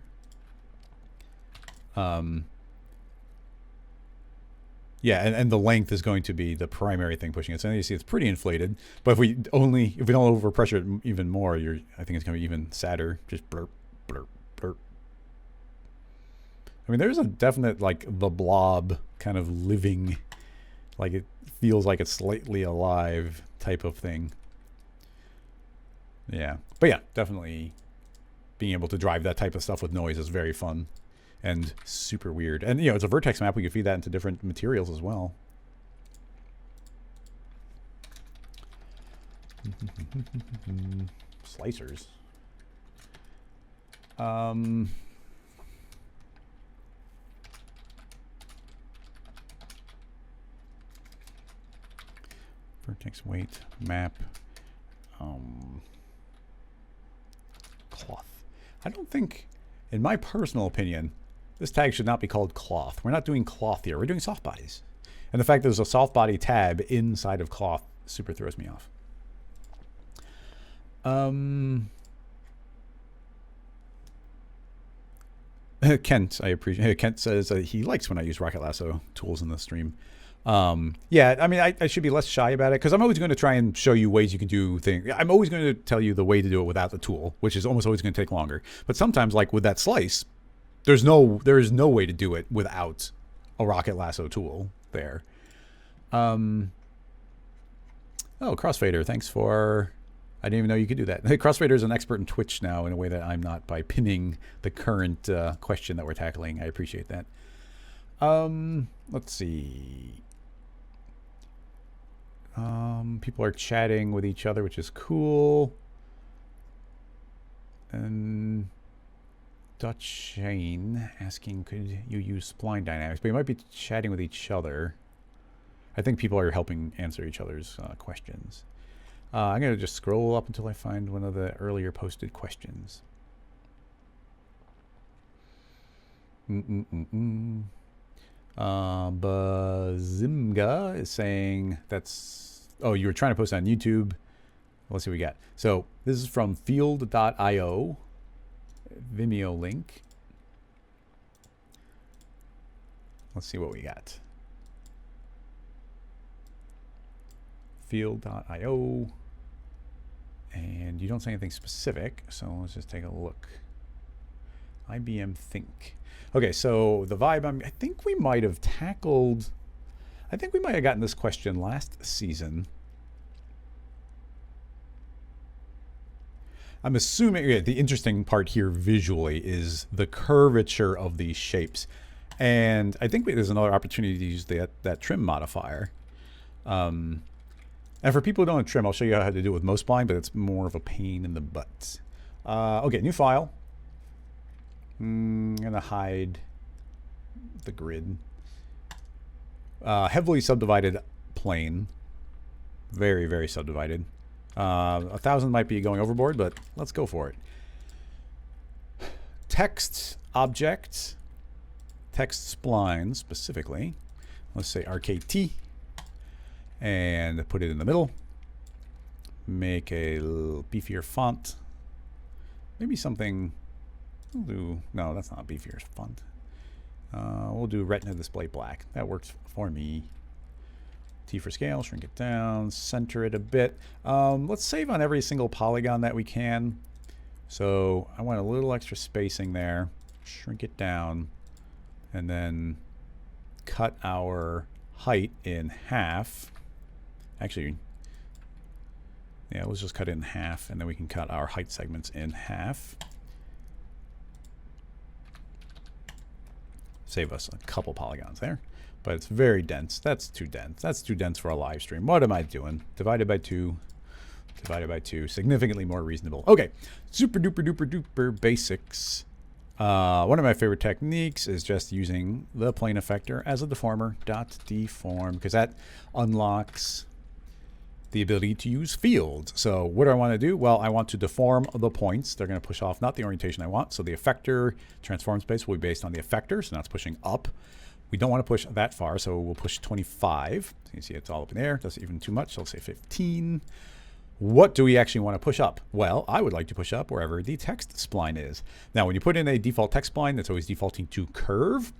S1: Yeah, and the length is going to be the primary thing pushing it. So you see it's pretty inflated. But if we don't overpressure it even more, I think it's going to be even sadder. Just blurp, blurp, blurp. I mean, there's a definite, like, the blob kind of living, like it feels like it's slightly alive type of thing. Yeah. But yeah, definitely being able to drive that type of stuff with noise is very fun. And super weird. And, you know, it's a vertex map. We could feed that into different materials as well. Slicers. Vertex weight map. Cloth. I don't think, in my personal opinion, this tag should not be called cloth. We're not doing cloth here. We're doing soft bodies. And the fact that there's a soft body tab inside of cloth super throws me off. Kent, I appreciate. Kent says he likes when I use Rocket Lasso tools in the stream. Yeah, I mean, I should be less shy about it because I'm always going to try and show you ways you can do things. I'm always going to tell you the way to do it without the tool, which is almost always going to take longer. But sometimes, like with that slice, there is no way to do it without a Rocket Lasso tool there. Oh, Crossfader, thanks for... I didn't even know you could do that. Crossfader is an expert in Twitch now in a way that I'm not by pinning the current question that we're tackling. I appreciate that. Let's see. People are chatting with each other, which is cool. And Dutch Shane asking, could you use spline dynamics? But you might be chatting with each other. I think people are helping answer each other's questions. I'm going to just scroll up until I find one of the earlier posted questions. Bazimga is saying that's... Oh, you were trying to post on YouTube. Let's see what we got. So this is from field.io. Vimeo link. Let's see what we got. Field.io. And you don't say anything specific, so let's just take a look. IBM Think. Okay, so the vibe, I think we might have tackled... I think we might have gotten this question last season. I'm assuming the interesting part here visually is the curvature of these shapes. And I think there's another opportunity to use that trim modifier. And for people who don't have trim, I'll show you how to do it with most Spline, but it's more of a pain in the butt. Okay, new file. I'm going to hide the grid. Heavily subdivided plane. Very, very subdivided. 1,000 might be going overboard, but let's go for it. Text object, text spline specifically. Let's say RKT, and put it in the middle. Make a little beefier font. Maybe something. We'll do. No, that's not a beefier font. We'll do Retina Display Black. That works for me. T for scale, shrink it down, center it a bit. Let's save on every single polygon that we can. So I want a little extra spacing there. Shrink it down. And then cut our height in half. Actually, yeah, let's just cut it in half, and then we can cut our height segments in half. Save us a couple polygons there. But it's very dense. That's too dense. That's too dense for a live stream. What am I doing? Divided by 2. Divided by 2. Significantly more reasonable. Okay. Super duper duper duper basics. One of my favorite techniques is just using the plane effector as a deformer. .deform. Because that unlocks the ability to use fields. So what do I want to do? Well, I want to deform the points. They're going to push off not the orientation I want. So the effector transform space will be based on the effector. So now it's pushing up. We don't want to push that far, so we'll push 25. So you see it's all up in the air. That's even too much, so I'll say 15. What do we actually want to push up? Well, I would like to push up wherever the text spline is. Now, when you put in a default text spline, that's always defaulting to curve.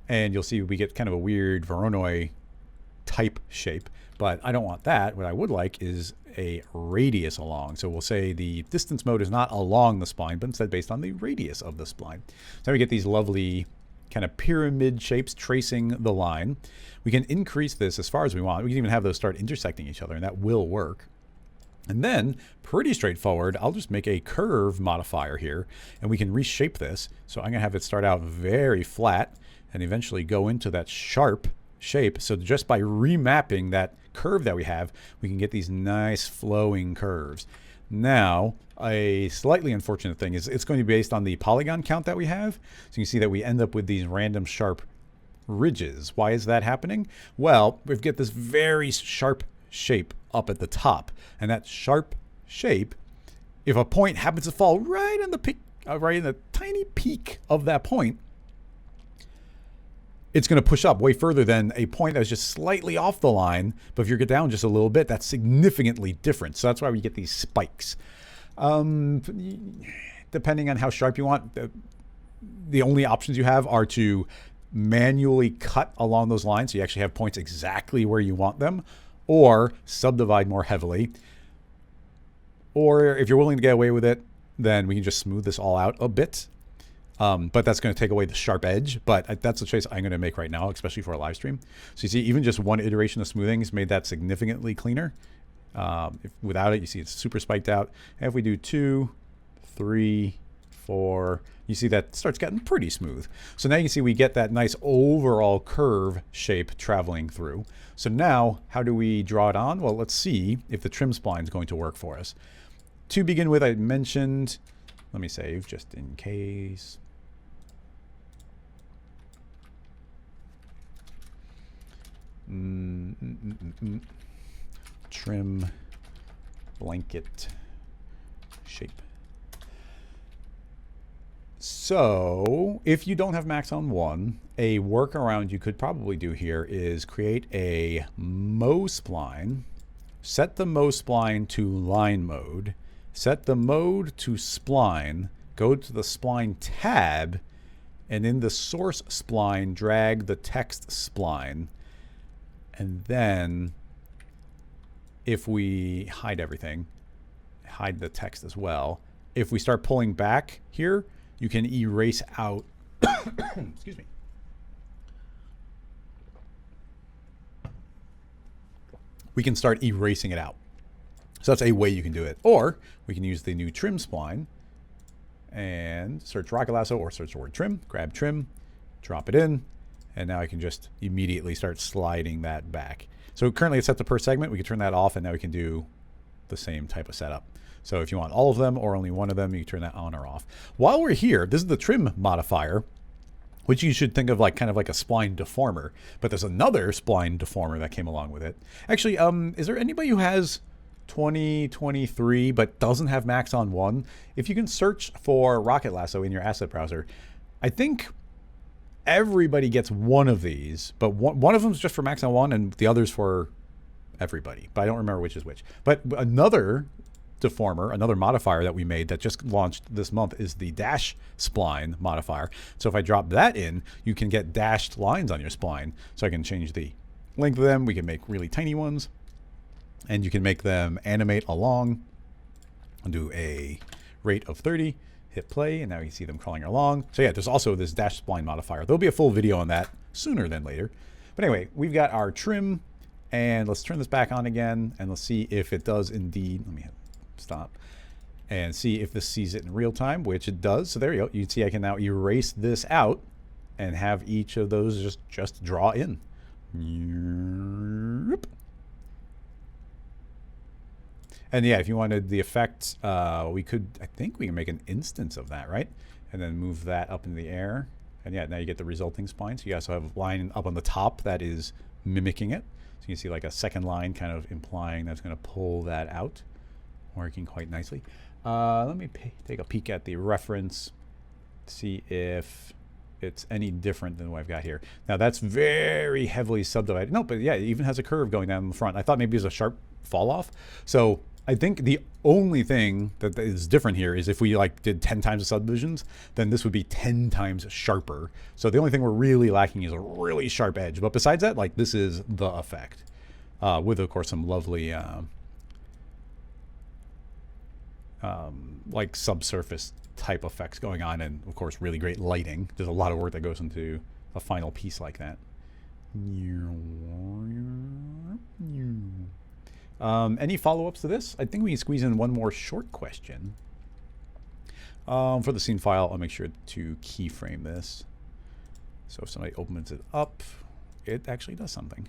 S1: And you'll see we get kind of a weird Voronoi type shape. But I don't want that. What I would like is a radius along. So we'll say the distance mode is not along the spline, but instead based on the radius of the spline. So we get these lovely kind of pyramid shapes tracing the line. We can increase this as far as we want. We can even have those start intersecting each other, and that will work. And then, pretty straightforward, I'll just make a curve modifier here, and we can reshape this. So I'm going to have it start out very flat and eventually go into that sharp shape. So just by remapping that curve that we have, we can get these nice flowing curves. Now, a slightly unfortunate thing is it's going to be based on the polygon count that we have. So you can see that we end up with these random sharp ridges. Why is that happening? Well, we get this very sharp shape up at the top. And that sharp shape, if a point happens to fall right in the peak, right in the tiny peak of that point, it's going to push up way further than a point that's just slightly off the line. But if you get down just a little bit, that's significantly different. So that's why we get these spikes. Depending on how sharp you want, the only options you have are to manually cut along those lines. So you actually have points exactly where you want them, or subdivide more heavily. Or if you're willing to get away with it, then we can just smooth this all out a bit. But that's going to take away the sharp edge. But that's the choice I'm going to make right now, especially for a live stream. So you see, even just one iteration of smoothing has made that significantly cleaner. Without it, you see it's super spiked out. And if we do 2, 3, 4, you see that starts getting pretty smooth. So now you can see we get that nice overall curve shape traveling through. So now, how do we draw it on? Well, let's see if the trim spline is going to work for us. To begin with, I mentioned, let me save just in case. Trim blanket shape. So if you don't have Maxon One, a workaround you could probably do here is create a Mo spline, set the Mo spline to line mode, set the mode to spline, go to the spline tab, and in the source spline, drag the text spline. And then if we hide everything, hide the text as well, if we start pulling back here, you can erase out, excuse me. We can start erasing it out. So that's a way you can do it. Or we can use the new trim spline and search Rocket Lasso or search the word trim, grab trim, drop it in, and now I can just immediately start sliding that back. So currently it's set to per segment. We can turn that off and now we can do the same type of setup. So if you want all of them or only one of them, you can turn that on or off. While we're here, this is the trim modifier, which you should think of like kind of like a spline deformer. But there's another spline deformer that came along with it. Actually, is there anybody who has 2023 but doesn't have Maxon One? If you can search for Rocket Lasso in your asset browser, I think everybody gets one of these, but one of them is just for Maxon One and the other's for everybody. But I don't remember which is which. But another deformer, another modifier that we made that just launched this month is the dash spline modifier. So if I drop that in, you can get dashed lines on your spline. So I can change the length of them. We can make really tiny ones and you can make them animate along and do a rate of 30, hit play, and now you see them crawling along. So yeah, there's also this dash spline modifier. There'll be a full video on that sooner than later. But anyway, we've got our trim and let's turn this back on again and let's see if it does indeed. Let me stop and see if this sees it in real time, which it does. So there you go. You can see I can now erase this out and have each of those just draw in. And yeah, if you wanted the effect, we could, I think we can make an instance of that, right? And then move that up in the air. And yeah, now you get the resulting spline. So you also have a line up on the top that is mimicking it. So you can see like a second line kind of implying that's going to pull that out. Working quite nicely. Let me take a peek at the reference, see if it's any different than what I've got here. Now that's very heavily subdivided. No, but yeah, it even has a curve going down the front. I thought maybe it was a sharp fall off. So I think the only thing that is different here is if we like did 10 times the subdivisions, then this would be 10 times sharper. So the only thing we're really lacking is a really sharp edge. But besides that, like this is the effect with of course some lovely like subsurface type effects going on, and of course really great lighting. There's a lot of work that goes into a final piece like that. Any follow-ups to this? I think we can squeeze in one more short question. For the scene file, I'll make sure to keyframe this. So if somebody opens it up, it actually does something.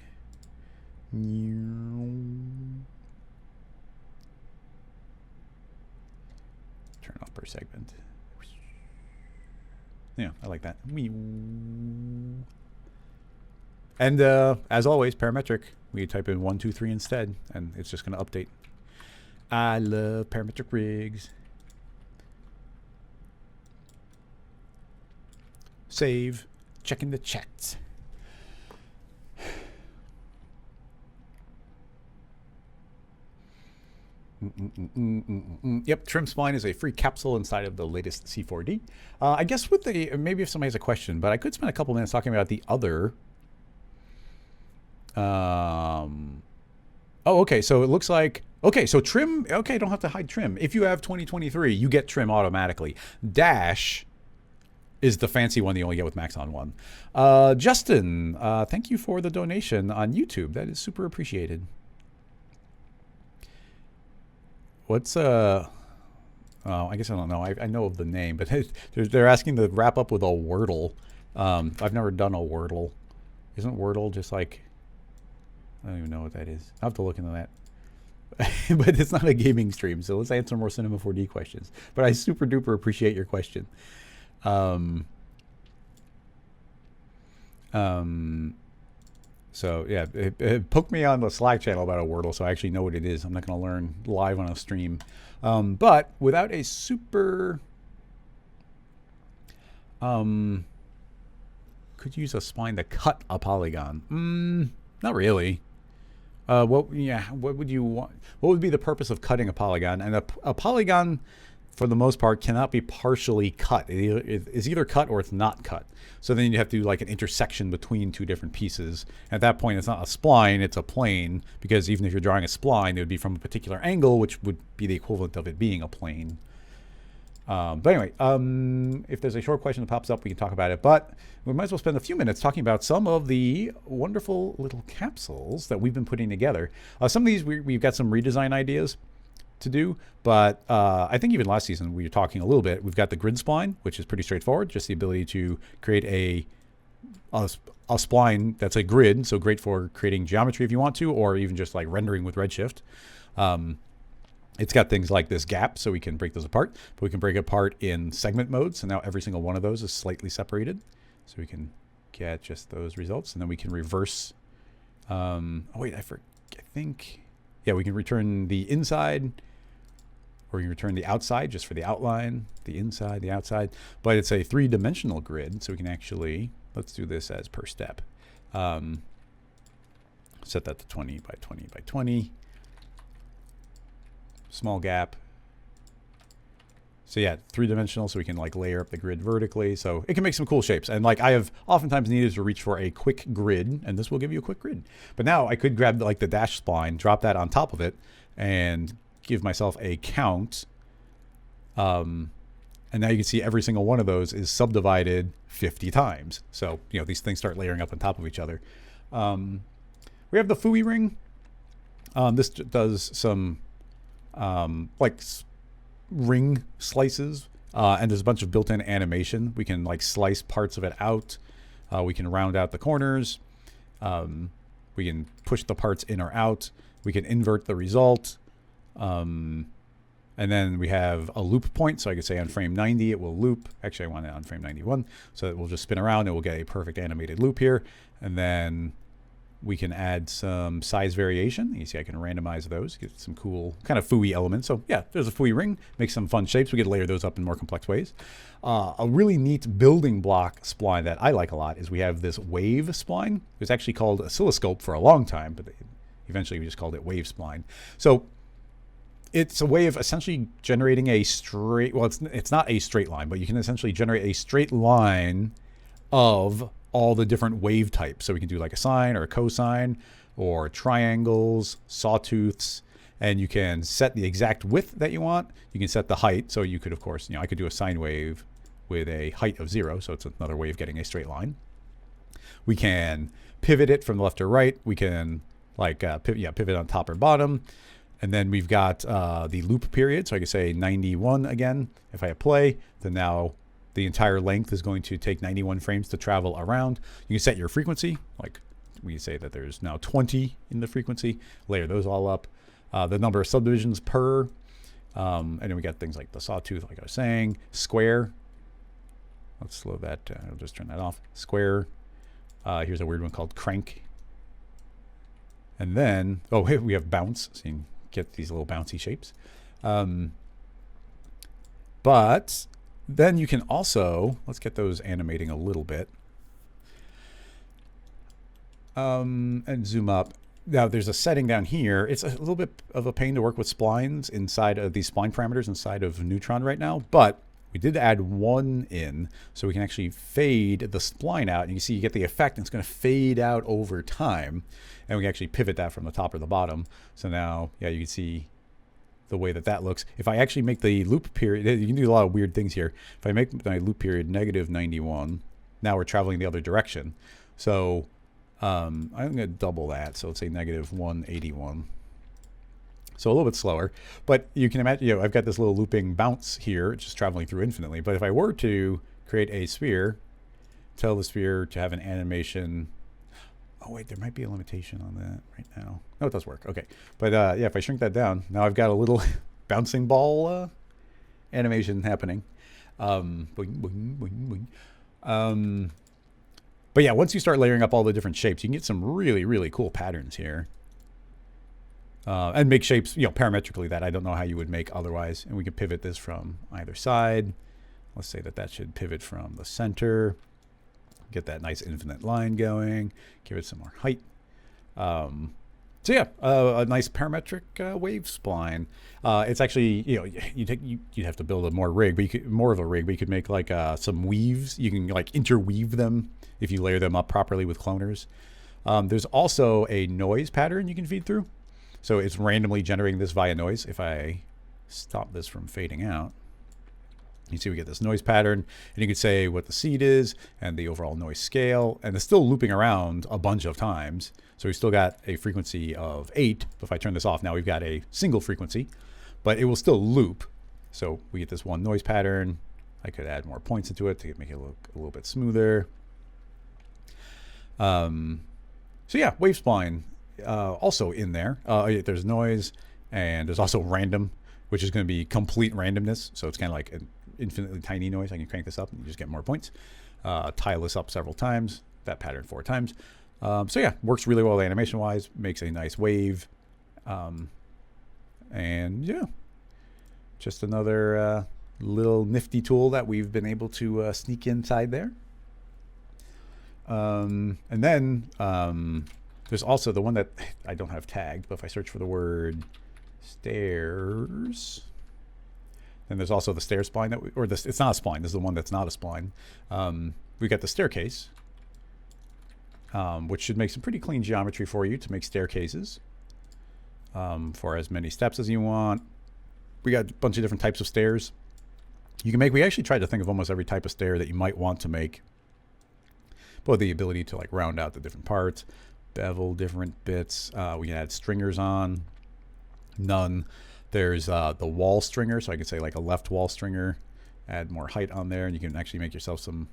S1: Turn off per segment. Yeah, I like that. And as always, parametric. We type in 1, 2, 3 instead, and it's just going to update. I love parametric rigs. Save. Checking the chats. Yep, trim spline is a free capsule inside of the latest C4D. I guess with the, maybe if somebody has a question, but I could spend a couple minutes talking about the other. Oh, okay, so it looks like, okay, so trim, okay, don't have to hide trim. If you have 2023, you get trim automatically. Dash is the fancy one you only get with Maxon One. Justin, thank you for the donation on YouTube. That is super appreciated. What's I guess I don't know. I know of the name, but they're asking to wrap up with a Wordle. I've never done a Wordle. Isn't Wordle just like, I don't even know what that is. I'll have to look into that. But it's not a gaming stream, so let's answer more Cinema 4D questions. But I super duper appreciate your question. So yeah, it poked me on the Slack channel about a Wordle, so I actually know what it is. I'm not going to learn live on a stream. But without a super... could use a spline to cut a polygon. Not really. What would you want? What would be the purpose of cutting a polygon? And a polygon, for the most part, cannot be partially cut. It is either cut or it's not cut. So then you have to do like an intersection between two different pieces. At that point, it's not a spline, it's a plane, because even if you're drawing a spline, it would be from a particular angle, which would be the equivalent of it being a plane. But anyway, if there's a short question that pops up, we can talk about it. But we might as well spend a few minutes talking about some of the wonderful little capsules that we've been putting together. Some of these, we've got some redesign ideas to do, but I think even last season we were talking a little bit. We've got the grid spline, which is pretty straightforward, just the ability to create a spline that's a grid, so great for creating geometry if you want to, or even just like rendering with Redshift. It's got things like this gap, so we can break those apart, but we can break it apart in segment mode. So now every single one of those is slightly separated. So we can get just those results, and then we can reverse. Oh wait, I think, yeah, we can return the inside, or we can return the outside just for the outline, the inside, the outside. But it's a 3-dimensional grid, so we can actually, let's do this as per step. Set that to 20 by 20 by 20. Small gap. So yeah, 3-dimensional, so we can like layer up the grid vertically. So it can make some cool shapes. And like I have oftentimes needed to reach for a quick grid, and this will give you a quick grid. But now I could grab like the dash spline, drop that on top of it, and give myself a count. And now you can see every single one of those is subdivided 50 times. So, you know, these things start layering up on top of each other. We have the FUI Ring. This does some like ring slices, and there's a bunch of built-in animation. We can like slice parts of it out. We can round out the corners. We can push the parts in or out. We can invert the result. And then we have a loop point. So I could say on frame 90, it will loop. Actually, I want it on frame 91. So it will just spin around and we'll get a perfect animated loop here. And then we can add some size variation. You see I can randomize those, get some cool kind of FUI elements. So yeah, there's a FUI ring, make some fun shapes. We can layer those up in more complex ways. A really neat building block spline that I like a lot is we have this wave spline. It was actually called oscilloscope for a long time, but eventually we just called it wave spline. So it's a way of essentially generating a straight, well, it's not a straight line, but you can essentially generate a straight line of all the different wave types. So we can do like a sine or a cosine or triangles, sawtooths, and you can set the exact width that you want. You can set the height. So you could, of course, I could do a sine wave with a height of 0. So it's another way of getting a straight line. We can pivot it from left to right. We can like pivot on top or bottom. And then we've got the loop period. So I can say 91 again. If I hit play, then now the entire length is going to take 91 frames to travel around. You can set your frequency. Like we can say that there's now 20 in the frequency. Layer those all up. The number of subdivisions per. And then we got things like the sawtooth, like I was saying. Square. Let's slow that. I'll just turn that off. Square. Here's a weird one called crank. And then, oh, we have bounce. So you can get these little bouncy shapes. But then you can also, let's get those animating a little bit. And zoom up. Now there's a setting down here. It's a little bit of a pain to work with splines inside of these spline parameters inside of Neutron right now, but we did add one in, so we can actually fade the spline out, and you can see you get the effect, and it's going to fade out over time, and we can actually pivot that from the top or the bottom. So now, yeah, you can see the way that looks. If I actually make the loop period, you can do a lot of weird things here. If I make my loop period negative 91, now we're traveling the other direction. So I'm going to double that. So let's say negative 181. So a little bit slower, but you can imagine, I've got this little looping bounce here, just traveling through infinitely. But if I were to create a sphere, tell the sphere to have an animation. Oh wait, there might be a limitation on that right now. No, it does work. Okay. But yeah, if I shrink that down, now I've got a little bouncing ball animation happening. Boing, boing, boing, boing. But yeah, once you start layering up all the different shapes, you can get some really, really cool patterns here. And make shapes, parametrically that I don't know how you would make otherwise. And we can pivot this from either side. Let's say that should pivot from the center. Get that nice infinite line going. Give it some more height. So yeah, a nice parametric wave spline. It's actually, you'd have to build a more rig, but more of a rig, but you could make like some weaves. You can like interweave them if you layer them up properly with cloners. There's also a noise pattern you can feed through. So it's randomly generating this via noise. If I stop this from fading out, you see we get this noise pattern, and you can say what the seed is and the overall noise scale, and it's still looping around a bunch of times. So we've still got a frequency of 8. If I turn this off now, we've got a single frequency, but it will still loop. So we get this one noise pattern. I could add more points into it to make it look a little bit smoother. So yeah, wave spline also in there. There's noise, and there's also random, which is going to be complete randomness. So it's kind of like an infinitely tiny noise. I can crank this up and you just get more points. Tile this up several times, that pattern 4 times. So yeah, works really well animation wise, makes a nice wave. And yeah, just another little nifty tool that we've been able to sneak inside there. And then there's also the one that I don't have tagged, but if I search for the word stairs, then there's also the stair spline it's not a spline. This is the one that's not a spline. We've got the staircase, which should make some pretty clean geometry for you to make staircases for as many steps as you want. We got a bunch of different types of stairs you can make. We actually tried to think of almost every type of stair that you might want to make. But the ability to like round out the different parts, bevel different bits. We can add stringers on. None. There's the wall stringer, so I could say like a left wall stringer. Add more height on there, and you can actually make yourself some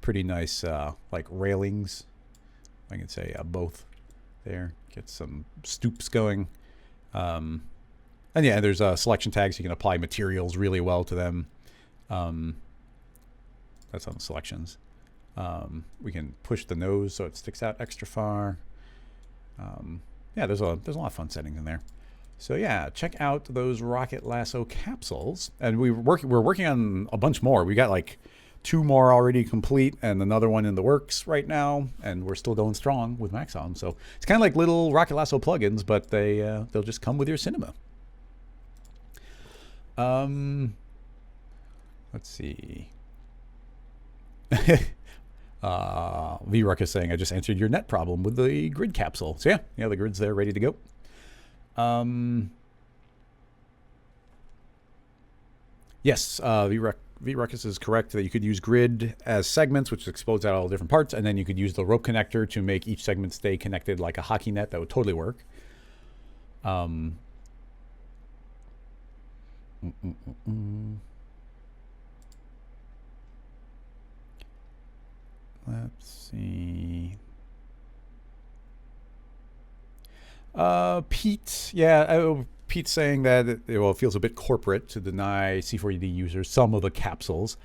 S1: pretty nice like railings. I can say both there. Get some stoops going. And yeah, there's selection tags. You can apply materials really well to them. That's on the selections. We can push the nose so it sticks out extra far. Yeah, there's a lot of fun settings in there. So yeah, check out those Rocket Lasso capsules. And we're working on a bunch more. We got like 2 more already complete and another one in the works right now. And we're still going strong with Maxon. So it's kind of like little Rocket Lasso plugins, but they'll just come with your cinema. Let's see. VRuck is saying, I just answered your net problem with the grid capsule. So yeah, the grid's there ready to go. Yes, VRuckus is correct that you could use grid as segments, which expose out all different parts, and then you could use the rope connector to make each segment stay connected like a hockey net. That would totally work. Let's see. Pete, Pete's saying that it feels a bit corporate to deny C4ED users some of the capsules.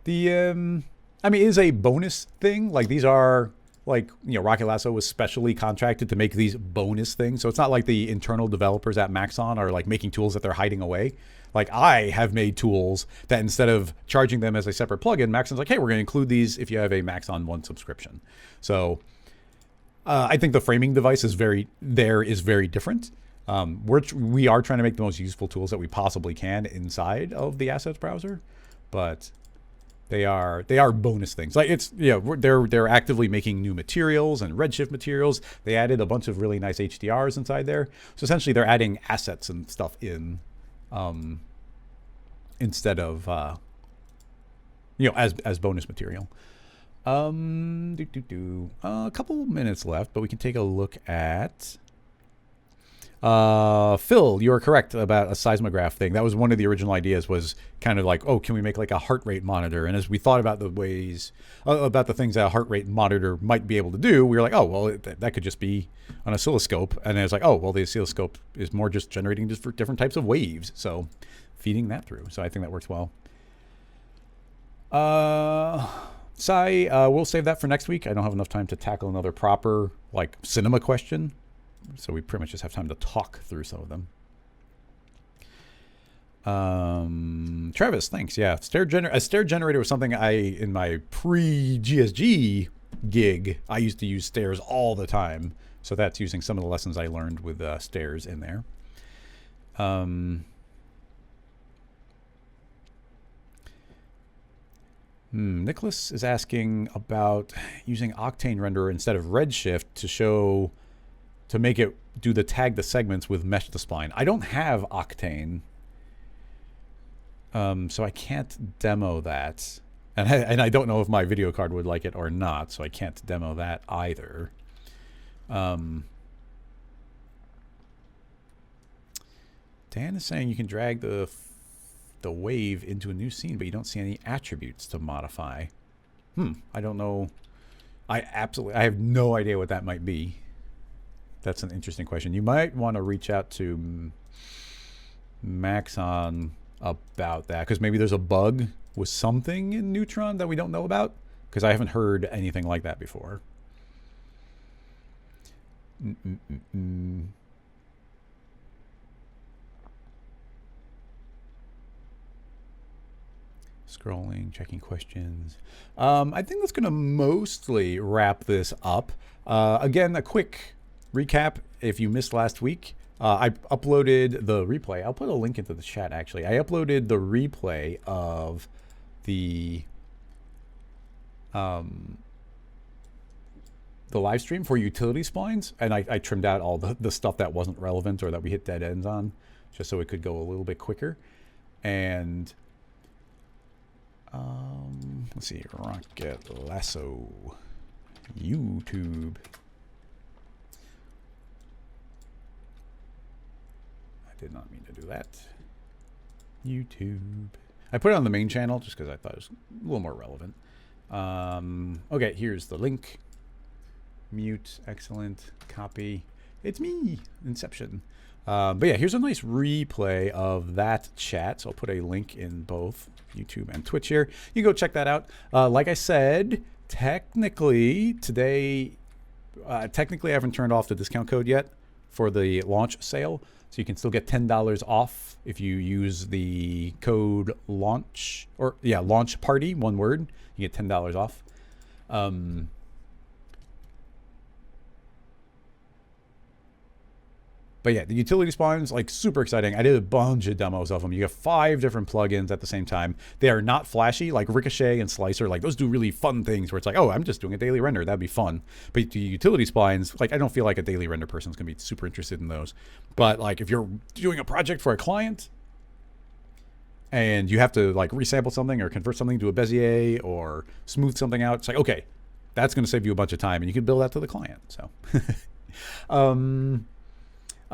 S1: I mean, it is a bonus thing. Like these are Rocket Lasso was specially contracted to make these bonus things. So it's not like the internal developers at Maxon are like making tools that they're hiding away. Like I have made tools that instead of charging them as a separate plugin, Maxon's like, hey, we're going to include these if you have a Maxon One subscription. So I think the framing device is very different. We are trying to make the most useful tools that we possibly can inside of the assets browser, but they are bonus things. Like they're actively making new materials and Redshift materials. They added a bunch of really nice HDRs inside there. So essentially they're adding assets and stuff in instead of as bonus material. A couple minutes left, but we can take a look at Phil, you are correct about a seismograph thing. That was one of the original ideas, was kind of like, oh, can we make like a heart rate monitor? And as we thought about the ways, about the things that a heart rate monitor might be able to do, we were like, oh, well, that could just be an oscilloscope. And then it's like, oh, well, the oscilloscope is more just generating just for different types of waves. So feeding that through. So I think that works well. Sai, we'll save that for next week. I don't have enough time to tackle another proper, like, cinema question. So we pretty much just have time to talk through some of them. Travis, thanks. Yeah, a stair generator was something in my pre-GSG gig, I used to use stairs all the time. So that's using some of the lessons I learned with stairs in there. Nicholas is asking about using Octane renderer instead of Redshift to make it do the tag the segments with mesh the spline. I don't have Octane, so I can't demo that, and I don't know if my video card would like it or not, so I can't demo that either. Dan is saying you can drag the wave into a new scene, but you don't see any attributes to modify. I don't know. I have no idea what that might be. That's an interesting question. You might want to reach out to Maxon about that, because maybe there's a bug with something in Neutron that we don't know about, because I haven't heard anything like that before. Scrolling, checking questions. I think that's going to mostly wrap this up. Again, a quick recap. If you missed last week, I uploaded the replay. I'll put a link into the chat, actually. I uploaded the replay of the live stream for utility splines, and I trimmed out all the stuff that wasn't relevant or that we hit dead ends on, just so it could go a little bit quicker. And let's see, Rocket Lasso YouTube. I did not mean to do that. YouTube. I put it on the main channel just because I thought it was a little more relevant. Okay, here's the link. Mute, excellent. Copy. It's me, Inception. But yeah, here's a nice replay of that chat. So I'll put a link in both YouTube and Twitch here. You can go check that out. Like I said, technically today, I haven't turned off the discount code yet for the launch sale. So you can still get $10 off if you use the code launch, or yeah, launch party, one word. You get $10 off. But yeah, the utility splines, like, super exciting. I did a bunch of demos of them. You have 5 different plugins at the same time. They are not flashy, like Ricochet and Slicer. Like, those do really fun things where it's like, oh, I'm just doing a daily render. That'd be fun. But the utility splines, like, I don't feel like a daily render person's going to be super interested in those. But, like, if you're doing a project for a client and you have to, like, resample something or convert something to a Bezier or smooth something out, it's like, okay, that's going to save you a bunch of time, and you can bill that to the client. So,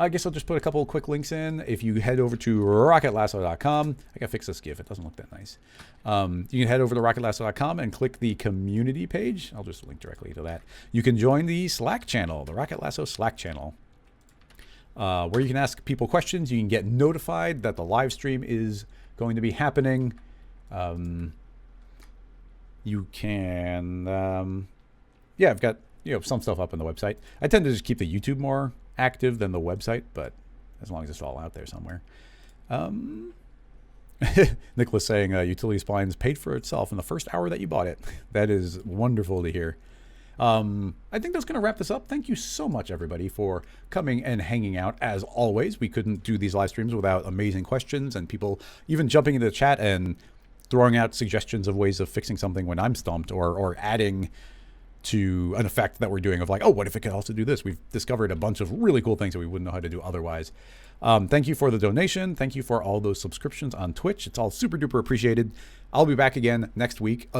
S1: I guess I'll just put a couple of quick links in. If you head over to rocketlasso.com, I gotta fix this GIF. It doesn't look that nice. You can head over to rocketlasso.com and click the community page. I'll just link directly to that. You can join the Slack channel, the Rocket Lasso Slack channel, where you can ask people questions. You can get notified that the live stream is going to be happening. You can, yeah, I've got, some stuff up on the website. I tend to just keep the YouTube more active than the website, but as long as it's all out there somewhere. Nicholas saying utility splines paid for itself in the first hour that you bought it. That is wonderful to hear. I think that's going to wrap this up. Thank you so much, everybody, for coming and hanging out. As always, we couldn't do these live streams without amazing questions and people even jumping into the chat and throwing out suggestions of ways of fixing something when I'm stumped, or adding to an effect that we're doing of like, oh, what if it could also do this? We've discovered a bunch of really cool things that we wouldn't know how to do otherwise. Thank you for the donation. Thank you for all those subscriptions on Twitch. It's all super duper appreciated. I'll be back again next week,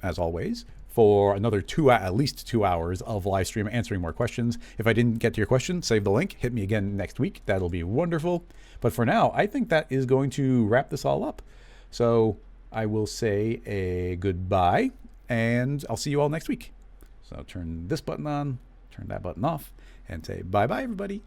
S1: as always, for another at least 2 hours of live stream answering more questions. If I didn't get to your question, save the link. Hit me again next week. That'll be wonderful. But for now, I think that is going to wrap this all up. So I will say a goodbye, and I'll see you all next week. So turn this button on, turn that button off, and say bye-bye, everybody.